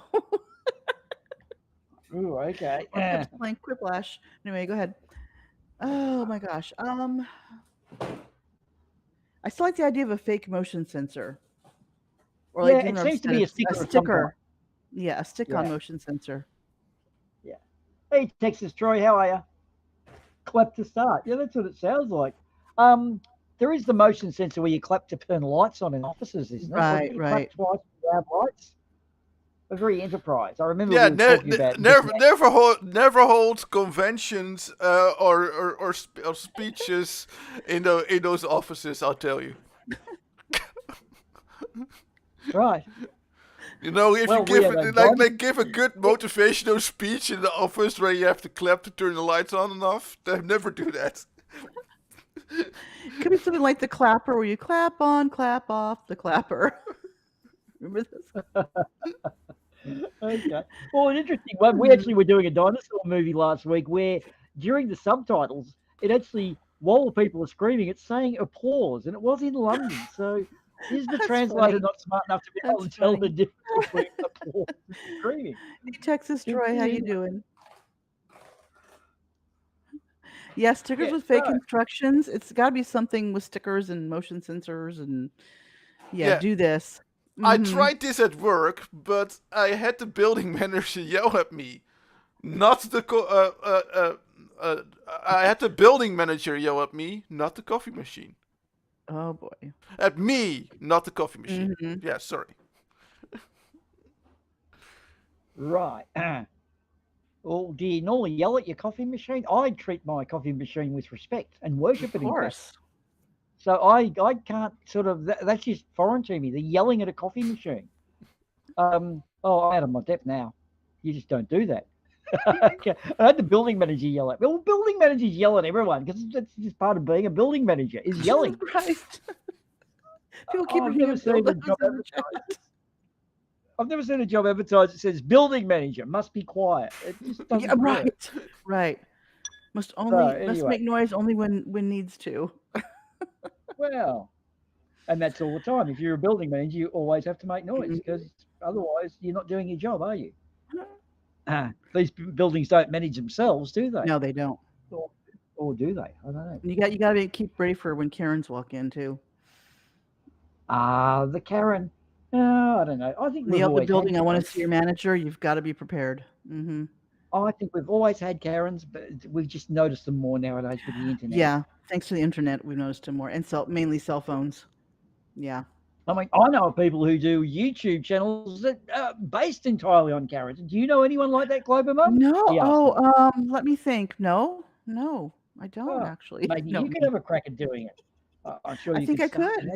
Ooh, okay. Or Pip's playing Quiplash. Anyway, go ahead. Oh my gosh. I still like the idea of a fake motion sensor. Or like it seems to be a sticker. sticker. Yeah, a stick-on motion sensor. Yeah. Hey, Texas Troy, how are you? Clap to start. Yeah, that's what it sounds like. There is the motion sensor where you clap to turn lights on in offices, isn't it? Right, Clap twice to have lights. A very enterprise. I remember. Yeah, we were talking about never hold conventions or speeches in those offices. I'll tell you. Right. You know, if you give a good motivational speech in the office where you have to clap to turn the lights on and off, they never do that. Could be something like the clapper, where you clap on, clap off the clapper. Remember this? Okay. Well, an interesting one. We actually were doing a dinosaur movie last week where during the subtitles, it actually, while people are screaming, it's saying applause, and it was in London. So is the translator not smart enough to be able to tell the difference between applause and screaming? Hey, Texas Troy, how you doing? Yeah, stickers with fake instructions. It's got to be something with stickers and motion sensors and do this. I tried this at work, but I had the building manager yell at me. Not the I had the building manager yell at me, not the coffee machine. Oh boy. At me, not the coffee machine. Yeah, sorry. Right. Well, do you normally yell at your coffee machine? I treat my coffee machine with respect and worship it. Of course. So I can't sort of, that's just foreign to me, the yelling at a coffee machine. I'm out of my depth now. You just don't do that. Okay. I had the building manager yell at me. Well, building managers yell at everyone because that's just part of being a building manager is yelling. Right. People keep I've never seen a job advertised. I've never seen a job advertised that says building manager must be quiet. It just doesn't work. Right. Must make noise only when needs to. Well, and that's all the time. If you're a building manager, you always have to make noise because otherwise you're not doing your job, are you? These buildings don't manage themselves, do they? No, they don't. Or do they? I don't know. You got to keep ready for when Karens walk in too. The Karen. I don't know. I think the building. I want to see your manager. You've got to be prepared. I think we've always had Karens, but we've just noticed them more nowadays with the internet. Yeah, thanks to the internet, we've noticed them more, and mainly cell phones. Yeah. I mean, I know of people who do YouTube channels that are based entirely on Karens. Do you know anyone like that, Glober Mum? No. Let me think. No, I don't actually. Maybe you could have a crack at doing it. I'm sure you think I could.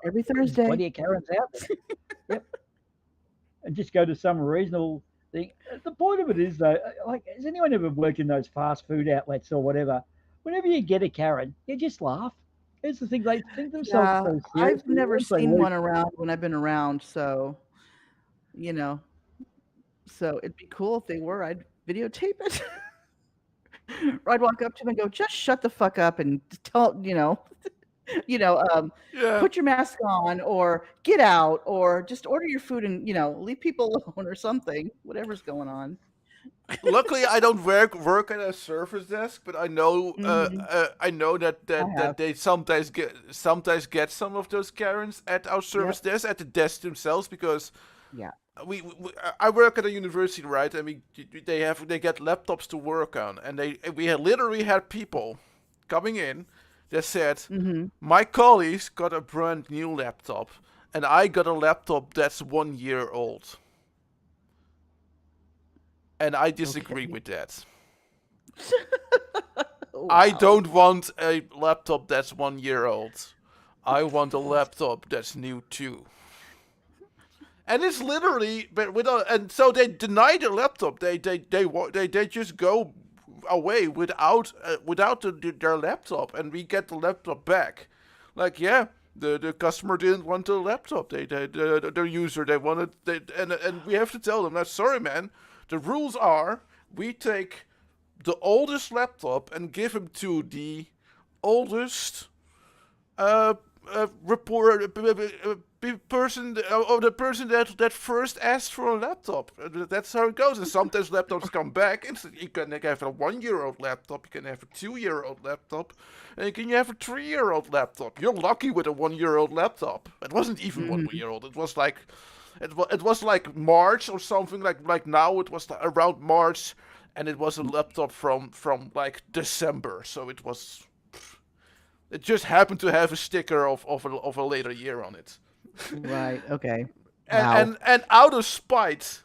Every Thursday. Plenty of Karens out there. Yep. And just go to some reasonable thing. The point of it is, though, like, has anyone ever worked in those fast food outlets or whatever? Whenever you get a Karen, you just laugh. It's the thing, they think themselves so serious. I've never seen one around when I've been around, so so it'd be cool if they were. I'd videotape it. Or I'd walk up to them and go, just shut the fuck up and tell, put your mask on or get out or just order your food and, leave people alone or something, whatever's going on. Luckily, I don't work at a service desk, but I know that they sometimes get some of those Karens at our service desk, at the desk themselves, because I work at a university, right? And they get laptops to work on, and we literally had people coming in that said, my colleagues got a brand new laptop, and I got a laptop that's 1 year old. And I disagree with that. Wow. I don't want a laptop that's 1 year old. I want a laptop that's new too. And it's literally, and so they deny the laptop. They just go away without their laptop, and we get the laptop back. Like, yeah, the customer didn't want the laptop. The user, they wanted, and we have to tell them that, sorry man, the rules are we take the oldest laptop and give him to the oldest person, or the person that first asked for a laptop. That's how it goes. And sometimes laptops come back, and you can have a 1-year-old laptop, you can have a 2-year-old laptop, and you can have a 3-year-old laptop. You're lucky with a 1-year-old laptop. It wasn't even 1 year old. It was like, it was like March or something. Like now, it was around March, and it was a laptop from like December. So it was. It just happened to have a sticker of a later year on it. Right. Okay. And out of spite,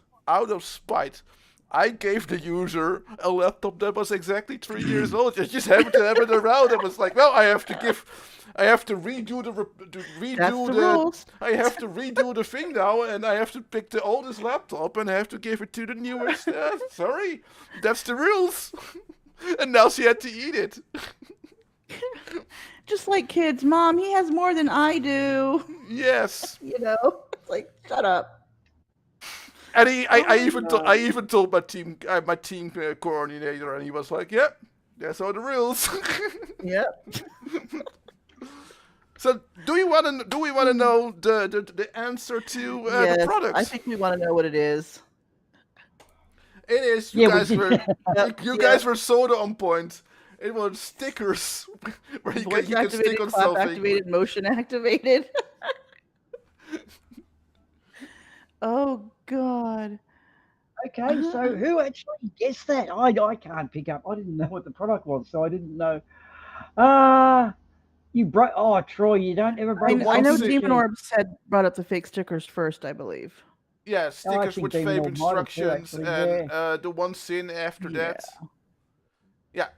I gave the user a laptop that was exactly 3 years old. I just happened to have it around. I was like, well, I have to redo I have to redo the thing now, and I have to pick the oldest laptop, and I have to give it to the newest. Sorry, that's the rules. And now she had to eat it. Just like kids, Mom, he has more than I do. Yes. You know, it's like, shut up. And I even told my team coordinator, and he was like, "Yep, that's all the rules." Yep. So, do we want to know the answer to yes, the products? I think we want to know what it is. It is. You guys were sort of on point. It was stickers where you can stick on something. Activated, motion activated. Oh God. Okay, so who actually guessed that? I can't pick up. I didn't know what the product was, so I didn't know. You broke. Oh, Troy, you don't ever break. I know Demon Orb brought up the fake stickers first, I believe. Yeah, stickers with fake instructions, and the one sin after that. Yeah.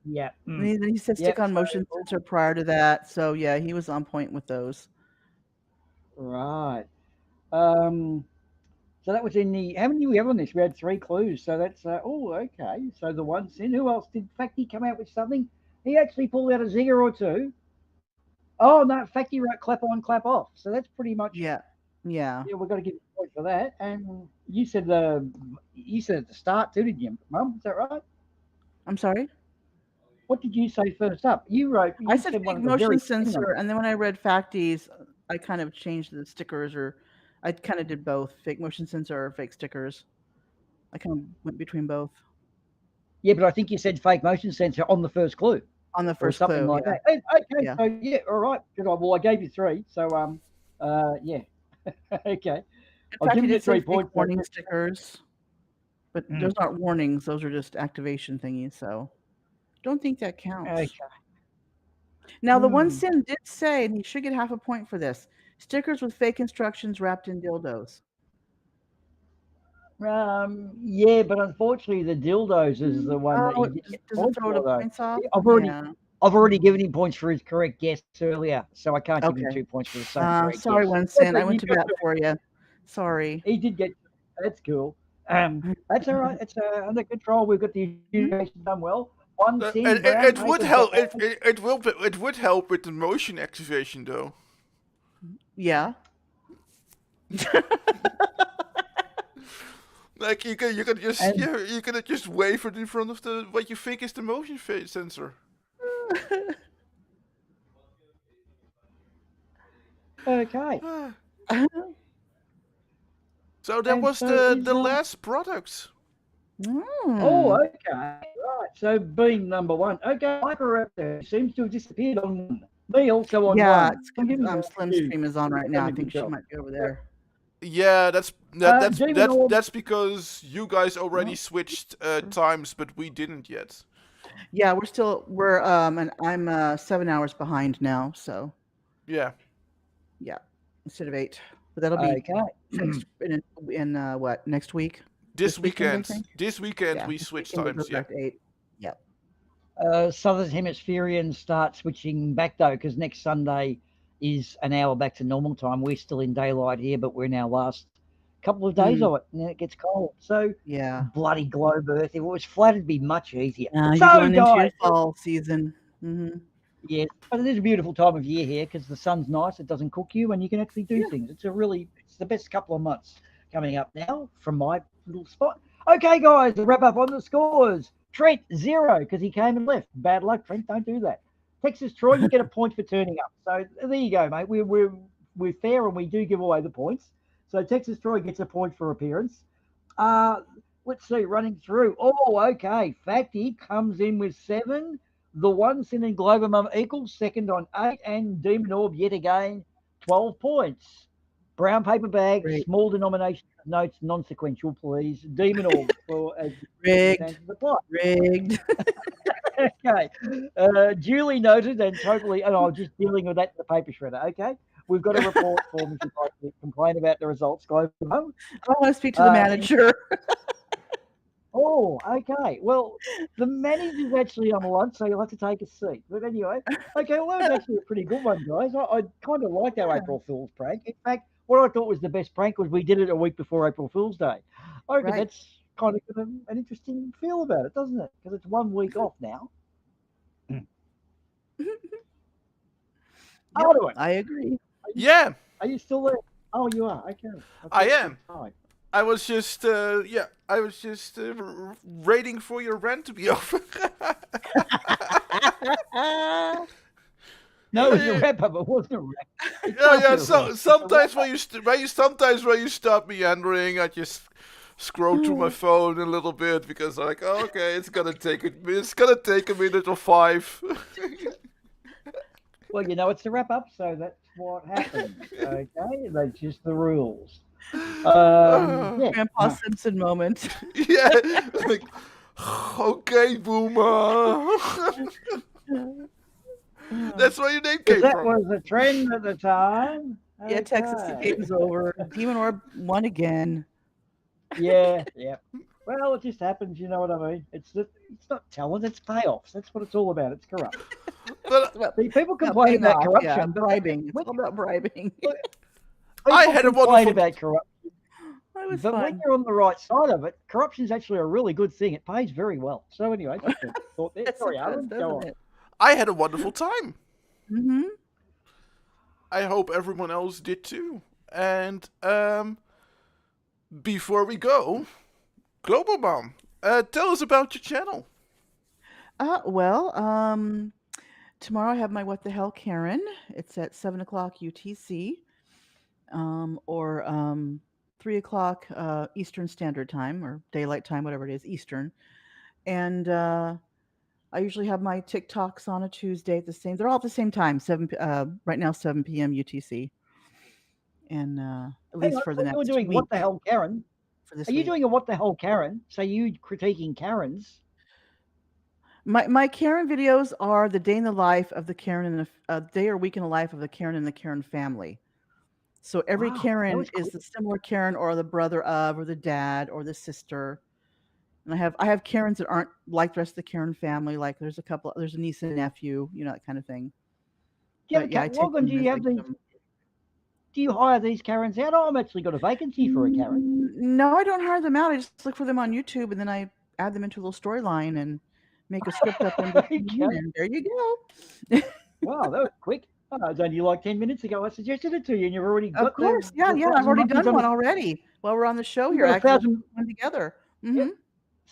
Yeah. He said stick on motion sensor prior to that, so yeah, he was on point with those. Right. So that was in the. How many did we have on this? We had 3 clues. So that's. Okay. So the one sin. Who else did Facty come out with something? He actually pulled out a zinger or two. Oh no, Facty wrote clap on, clap off. So that's pretty much. Yeah. Yeah. Yeah, we've got to give you a point for that. And you said at the start too, didn't you, Mum? Is that right? I'm sorry. What did you say first up? I said fake motion sensor, and then when I read Facties, I kind of changed the stickers, or I kind of did both, fake motion sensor or fake stickers. I kind of went between both. Yeah, but I think you said fake motion sensor on the first clue. On the first something clue, like yeah. that. Okay, yeah. So yeah, all right. Good. Well, I gave you 3, so yeah. Okay. In fact, you 3 points. Warning stickers, but those aren't warnings; those are just activation thingies. So, don't think that counts. Okay. Now, the one sin did say, and he should get half a point for this: stickers with fake instructions wrapped in dildos. Yeah, but unfortunately, the dildos is the one that he doesn't throw the points off. I've already given him points for his correct guess earlier, so I can't give him 2 points for the same correct guess. Sorry, one sin. I went to bat for you. Sorry. He did get. That's cool. That's all right. It's under control. We've got the adjudication done well. One sin. It would help. It would help with the motion activation, though. Yeah. Like you could just wave it in front of the what you think is the motion sensor. Okay. So that was the last product. Oh, okay. Right. So being number 1. Okay, Hyperraptor seems to have disappeared on 1. Me also on 1. Yeah, Slim Stream is on right now. I think she might be over there. Yeah, that's because you guys already switched times, but we didn't yet. Yeah, we're and I'm 7 hours behind now, so. Yeah. Yeah, instead of 8, but that'll be in what, next week? This weekend we switch times. Yeah. 8. Yeah. Southern Hemispherians start switching back though, because next Sunday is an hour back to normal time. We're still in daylight here, but we're in our last couple of days of it, and then it gets cold. So yeah, bloody globe Earth. If it was flat, it'd be much easier. You're going into your fall season. Yes, but it is a beautiful time of year here because the sun's nice. It doesn't cook you, and you can actually do things. It's the best couple of months coming up now from my little spot. Okay, guys, to wrap up on the scores. Trent 0 because he came and left. Bad luck, Trent. Don't do that. Texas Troy, you get a point for turning up. So there you go, mate. We're fair and we do give away the points. So Texas Troy gets a point for appearance. Let's see, running through. Oh, okay. Fatty comes in with 7. The one Sin and Glover Mum equals second on 8, and Demon Orb yet again 12 points. Brown paper bag, small denomination of notes, non-sequential, please. Demon Orb for rigged. Rigged. Okay. Duly noted and totally. And I'm just dealing with that in the paper shredder. Okay. We've got a report form if you'd like to complain about the results. Glover Mum. I want to speak to the manager. Oh, okay. Well, the manager's actually on lunch, so you'll have to take a seat. But anyway, okay, well, that was actually a pretty good one, guys. I kind of liked our April Fool's prank. In fact, what I thought was the best prank was we did it a week before April Fool's Day. I reckon that's kind of got an interesting feel about it, doesn't it? Because it's 1 week off now. Ardawen, I agree. Yeah. Are you still there? Oh, you are. Okay. I am. I was just, waiting for your rant to be over. No, it's a wrap up. It wasn't a wrap. Yeah. So sometimes when you stop meandering, I just scroll through my phone a little bit because I'm like, oh, okay, it's gonna take a minute or 5. Well, it's a wrap up, so that's what happens. Okay, that's just the rules. Grandpa Simpson moment. Yeah. Like, okay, Boomer. That's where your name came that from. That was a trend at the time. Yeah, Okay. Texas, the game's over. Demon Orb won again. Yeah. Well, it just happens. You know what I mean? It's not talent. It's payoffs. That's what it's all about. It's corrupt. But people complain about corruption. Yeah, bribing. It's all about bribing. I had a wonderful about corruption. But when you're on the right side of it, corruption is actually a really good thing. It pays very well. So anyway, just a thought there. Sorry, Alan. Go on. I had a wonderful time. Mm-hmm. I hope everyone else did too. And before we go, Global Mom, tell us about your channel. Tomorrow I have my What the Hell Karen. It's at 7 o'clock UTC, or 3 o'clock Eastern Standard Time, or Daylight Time, whatever it is, Eastern. And I usually have my TikToks on a Tuesday at the same. They're all at the same time. Right now 7 p.m. UTC. And at least for the next doing week. What the Hell Karen? Are you week. doing a What the Hell Karen? So you critiquing Karens? My Karen videos are the day in the life of the Karen and day or week in the life of the Karen and the Karen family. So every Karen is the similar Karen or the brother of or the dad or the sister. And I have Karens that aren't like the rest of the Karen family. Like there's a niece and nephew, that kind of thing. Do you hire these Karens out? Oh, I'm actually got a vacancy for a Karen. No, I don't hire them out. I just look for them on YouTube and then I add them into a little storyline and make a script up and there you go. Wow, that was quick. Oh, it was only like 10 minutes ago. I suggested it to you, and you've already got. Of course, yeah. I've already done one already. While we're on the show here, actually, one together. Mm-hmm.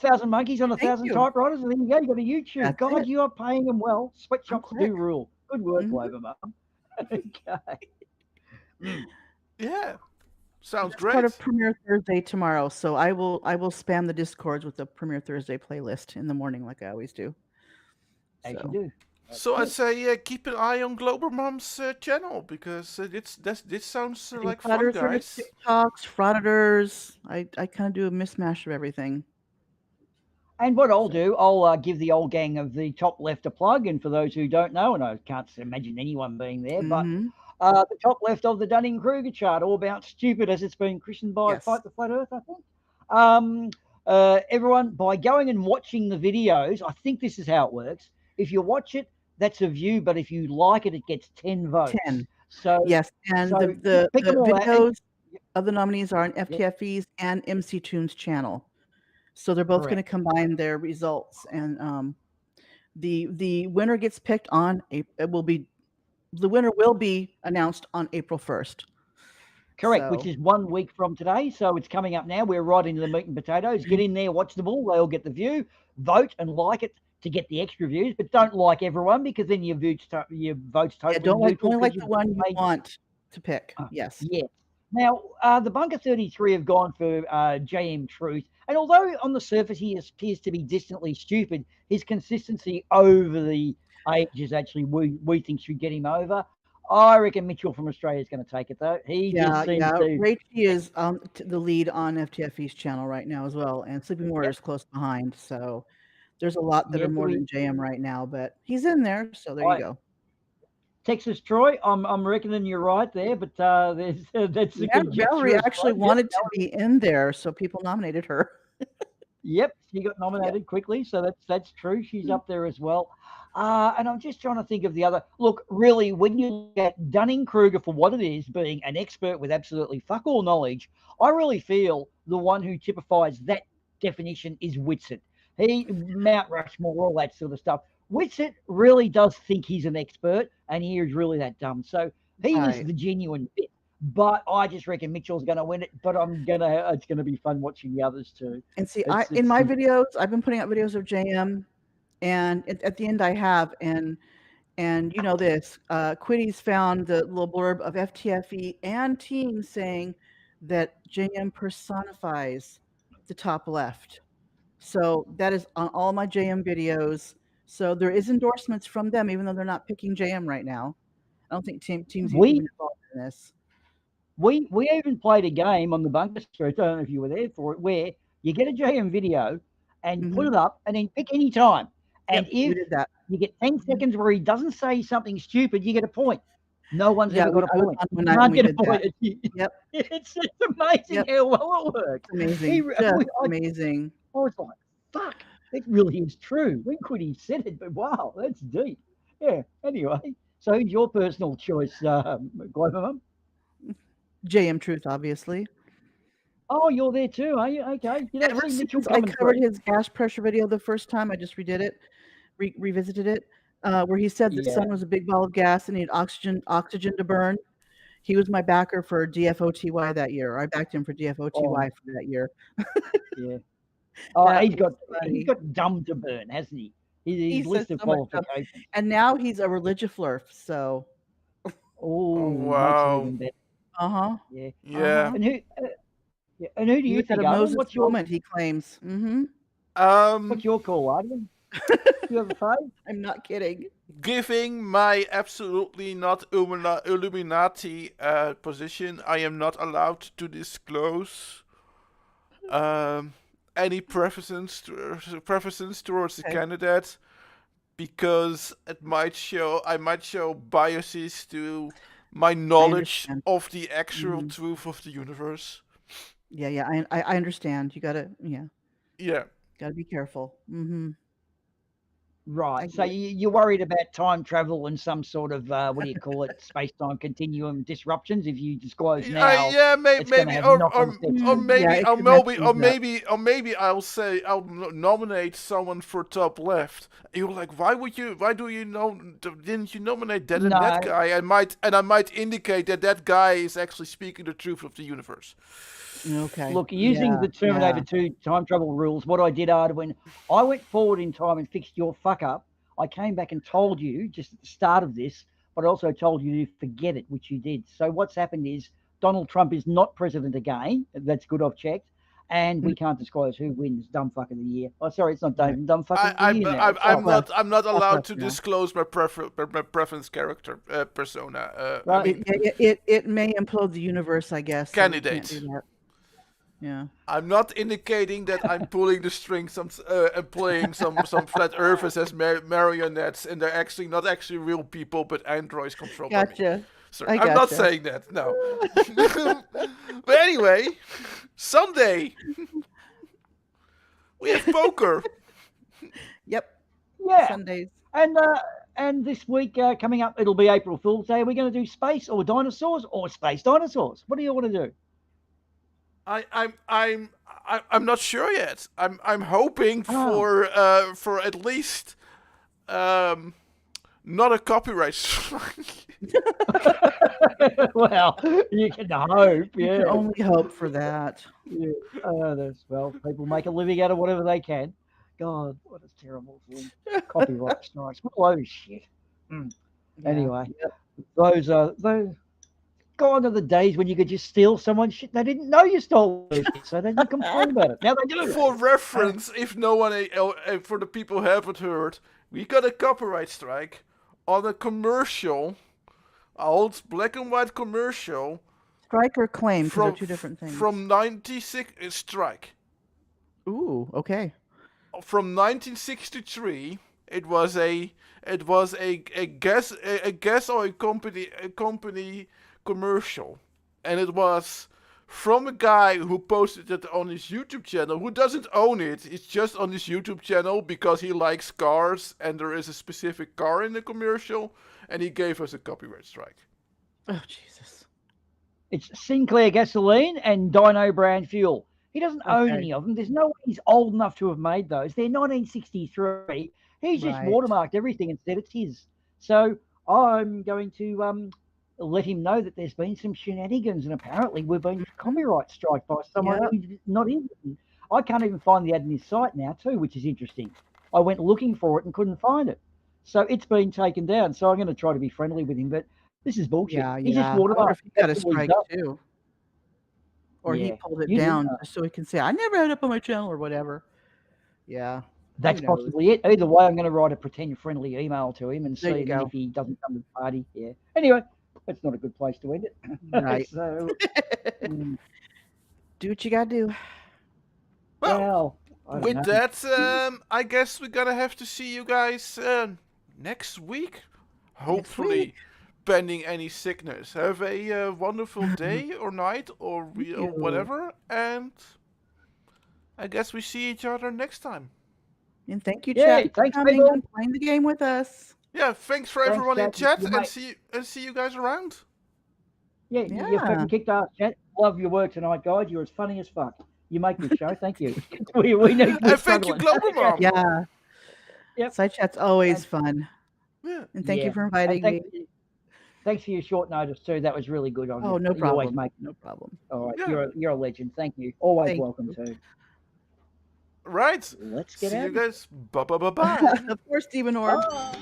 1,000 monkeys on 1,000 typewriters, and then you go. You got a YouTube. That's God, it. you are paying them well. Sweatshops do rule. Good work, Glover Mum. Okay. Yeah, sounds That's great. part of Premiere Thursday tomorrow, so I will spam the Discords with the Premiere Thursday playlist in the morning, like I always do. As you do. So I'd say keep an eye on Global Mom's channel because this sounds like fun, guys. TikToks, frauditors. I kind of do a mismatch of everything. And what I'll do, I'll give the old gang of the top left a plug. And for those who don't know, and I can't imagine anyone being there, but the top left of the Dunning-Kruger chart, all about stupid as it's been christened by Fight the Flat Earth, I think. Everyone, by going and watching the videos, I think this is how it works. If you watch it, that's a view, but if you like it, it gets 10 votes. 10. So yes, and the videos of the nominees are on FTFE's and MC Toon's channel. So they're both going to combine their results, and The winner gets picked on. The winner will be announced on April 1st. Correct, which is 1 week from today. So it's coming up now. We're right into the meat and potatoes. Get in there, watch the ball. They all get the view. Vote and like it to get the extra views, but don't like everyone because then your votes totally don't like neutral. only like the one you want to pick. Yes. Yeah. Now, the Bunker 33 have gone for JM Truth. And although on the surface he appears to be distantly stupid, his consistency over the ages actually we think should get him over. I reckon Mitchell from Australia is going to take it, though. He just seems to... Rachie is the lead on FTFE's channel right now as well, and Sleeping Warrior is close behind. So there's a lot that are more than JM right now, but he's in there, so there you go. Texas Troy, I'm reckoning you're right there, but that's a good Valerie actually wanted to be in there, so people nominated her. Yep, she got nominated quickly, so that's true. She's up there as well. And I'm just trying to think of the other. Look, really, when you look at Dunning-Kruger for what it is, being an expert with absolutely fuck all knowledge, I really feel the one who typifies that definition is Whitsett. He, Mount Rushmore, all that sort of stuff. Whitsett really does think he's an expert, and he is really that dumb. So he is the genuine bit. But I just reckon Mitchell's going to win it. But it's going to be fun watching the others too. And see, in my videos, I've been putting out videos of JM, and at the end I have, and you know this, Quiddy's found the little blurb of FTFE and team saying that JM personifies the top left. So that is on all my JM videos. So there is endorsements from them, even though they're not picking JM right now. I don't think teams even involved in this. We even played a game on the Bunker Street, I don't know if you were there for it, where you get a JM video and put it up and then pick any time. And if you get 10 seconds where he doesn't say something stupid, you get a point. No one's ever got a point. You can't get a point. It's amazing how well it works. Amazing. Amazing. I was like, fuck, it really is true. When could he said it? But wow, that's deep. Yeah, anyway. So who's your personal choice, Glover Mum? JM Truth, obviously. Oh, you're there too, are you? Okay. You Ever since I covered his gas pressure video the first time, I just redid it, revisited it, where he said the sun was a big ball of gas and he had oxygen to burn. He was my backer for DFOTY that year. I backed him for DFOTY for that year. Yeah. Oh, he's got dumb to burn, hasn't he? He's listed qualifications. And now he's a religiflurf, so. Oh, wow. Uh-huh. Yeah. Yeah. And who do you think? What's your moment? He claims. What's your call, Ardawen? You have a phone? I'm not kidding. Giving my absolutely not Illuminati position, I am not allowed to disclose any preferences towards the candidate, because I might show biases to my knowledge of the actual truth of the universe. Yeah, I understand. You gotta, gotta be careful. Right. So you're worried about time travel and some sort of what do you call it, space-time continuum disruptions if you disclose now. Maybe I'll say I'll nominate someone for top left. And you're like, why do you know? Didn't you nominate that and that guy? I might indicate that guy is actually speaking the truth of the universe. Okay. Look, using the Terminator 2 time travel rules, what I did, when I went forward in time and fixed your fuck up, I came back and told you just at the start of this, but I also told you to forget it, which you did. So what's happened is Donald Trump is not president again. That's good, I've checked. And we can't disclose who wins dumb fuck of the year. Oh, sorry, it's not dumb fuck of the year now. I'm not allowed to disclose my preference character persona. It may implode the universe, I guess. Candidate. Yeah. I'm not indicating that I'm pulling the strings and playing some flat earthers as marionettes, and they're actually not real people, but androids controlled by me. Sorry, I'm not saying that. No. But anyway, Sunday we have poker. Yep. Yeah. Sundays. And this week coming up, it'll be April Fool's Day. Are we going to do space or dinosaurs or space dinosaurs? What do you want to do? I'm not sure yet. I'm hoping for at least not a copyright strike. Well, you can hope. You Yeah. can only hope for that. Yeah. Well, people make a living out of whatever they can. God, what a terrible thing. Copyright strikes. What a load of shit. Mm. Yeah. Anyway, those gone are the days when you could just steal someone's shit. They didn't know you stole their shit, so they didn't complain about it. Now they do. For reference, if no one, for the people who haven't heard, we got a copyright strike on a commercial, old black and white commercial. Strike or claim, because they're two different things. From 96, strike. Ooh, okay. From 1963, it was a gas oil company commercial, and it was from a guy who posted it on his YouTube channel, who doesn't own it. It's just on his YouTube channel because he likes cars, and there is a specific car in the commercial, and he gave us a copyright strike. Oh, Jesus. It's Sinclair gasoline and Dyno brand fuel. He doesn't own any of them. There's no way he's old enough to have made those. They're 1963. He's just watermarked everything and said it's his. So I'm going to let him know that there's been some shenanigans, and apparently we've been copyright strike by someone who's not in. I can't even find the ad in his site now too, which is interesting. I went looking for it and couldn't find it. So it's been taken down. So I'm going to try to be friendly with him, but this is bullshit. He just watermarked. He got a strike too. Or he pulled it down just so he can say, I never had it up on my channel or whatever. Yeah. That's possibly it. Either way, I'm going to write a pretend friendly email to him and see if he doesn't come to the party. Yeah. Anyway, that's not a good place to end it. Right. So, do what you got to do. Well, I don't with know. that, I guess we're going to have to see you guys next week. Hopefully, pending any sickness. Have a wonderful day or night or whatever. And I guess we see each other next time. And thank you, Yeah, chat, for thanks, coming people. and playing the game with us. Yeah, thanks for Thanks, everyone in chat. chat, You and see you guys around. Yeah, you fucking kicked ass, chat. Love your work tonight, guys. You're as funny as fuck. You make this show. Thank you. we need. And thank you, Global Mom. Yeah. Yep. Side chat's always fun. Yeah. And thank you Yeah. for inviting me. Thanks for your short notice too. That was really good on you. Oh, no You always problem. make. No problem. All right, Yeah. you're a legend. Thank you. Always Thank welcome too. Right. Let's get See out you of here. guys. Bye. Poor Stephen Orr. Bye.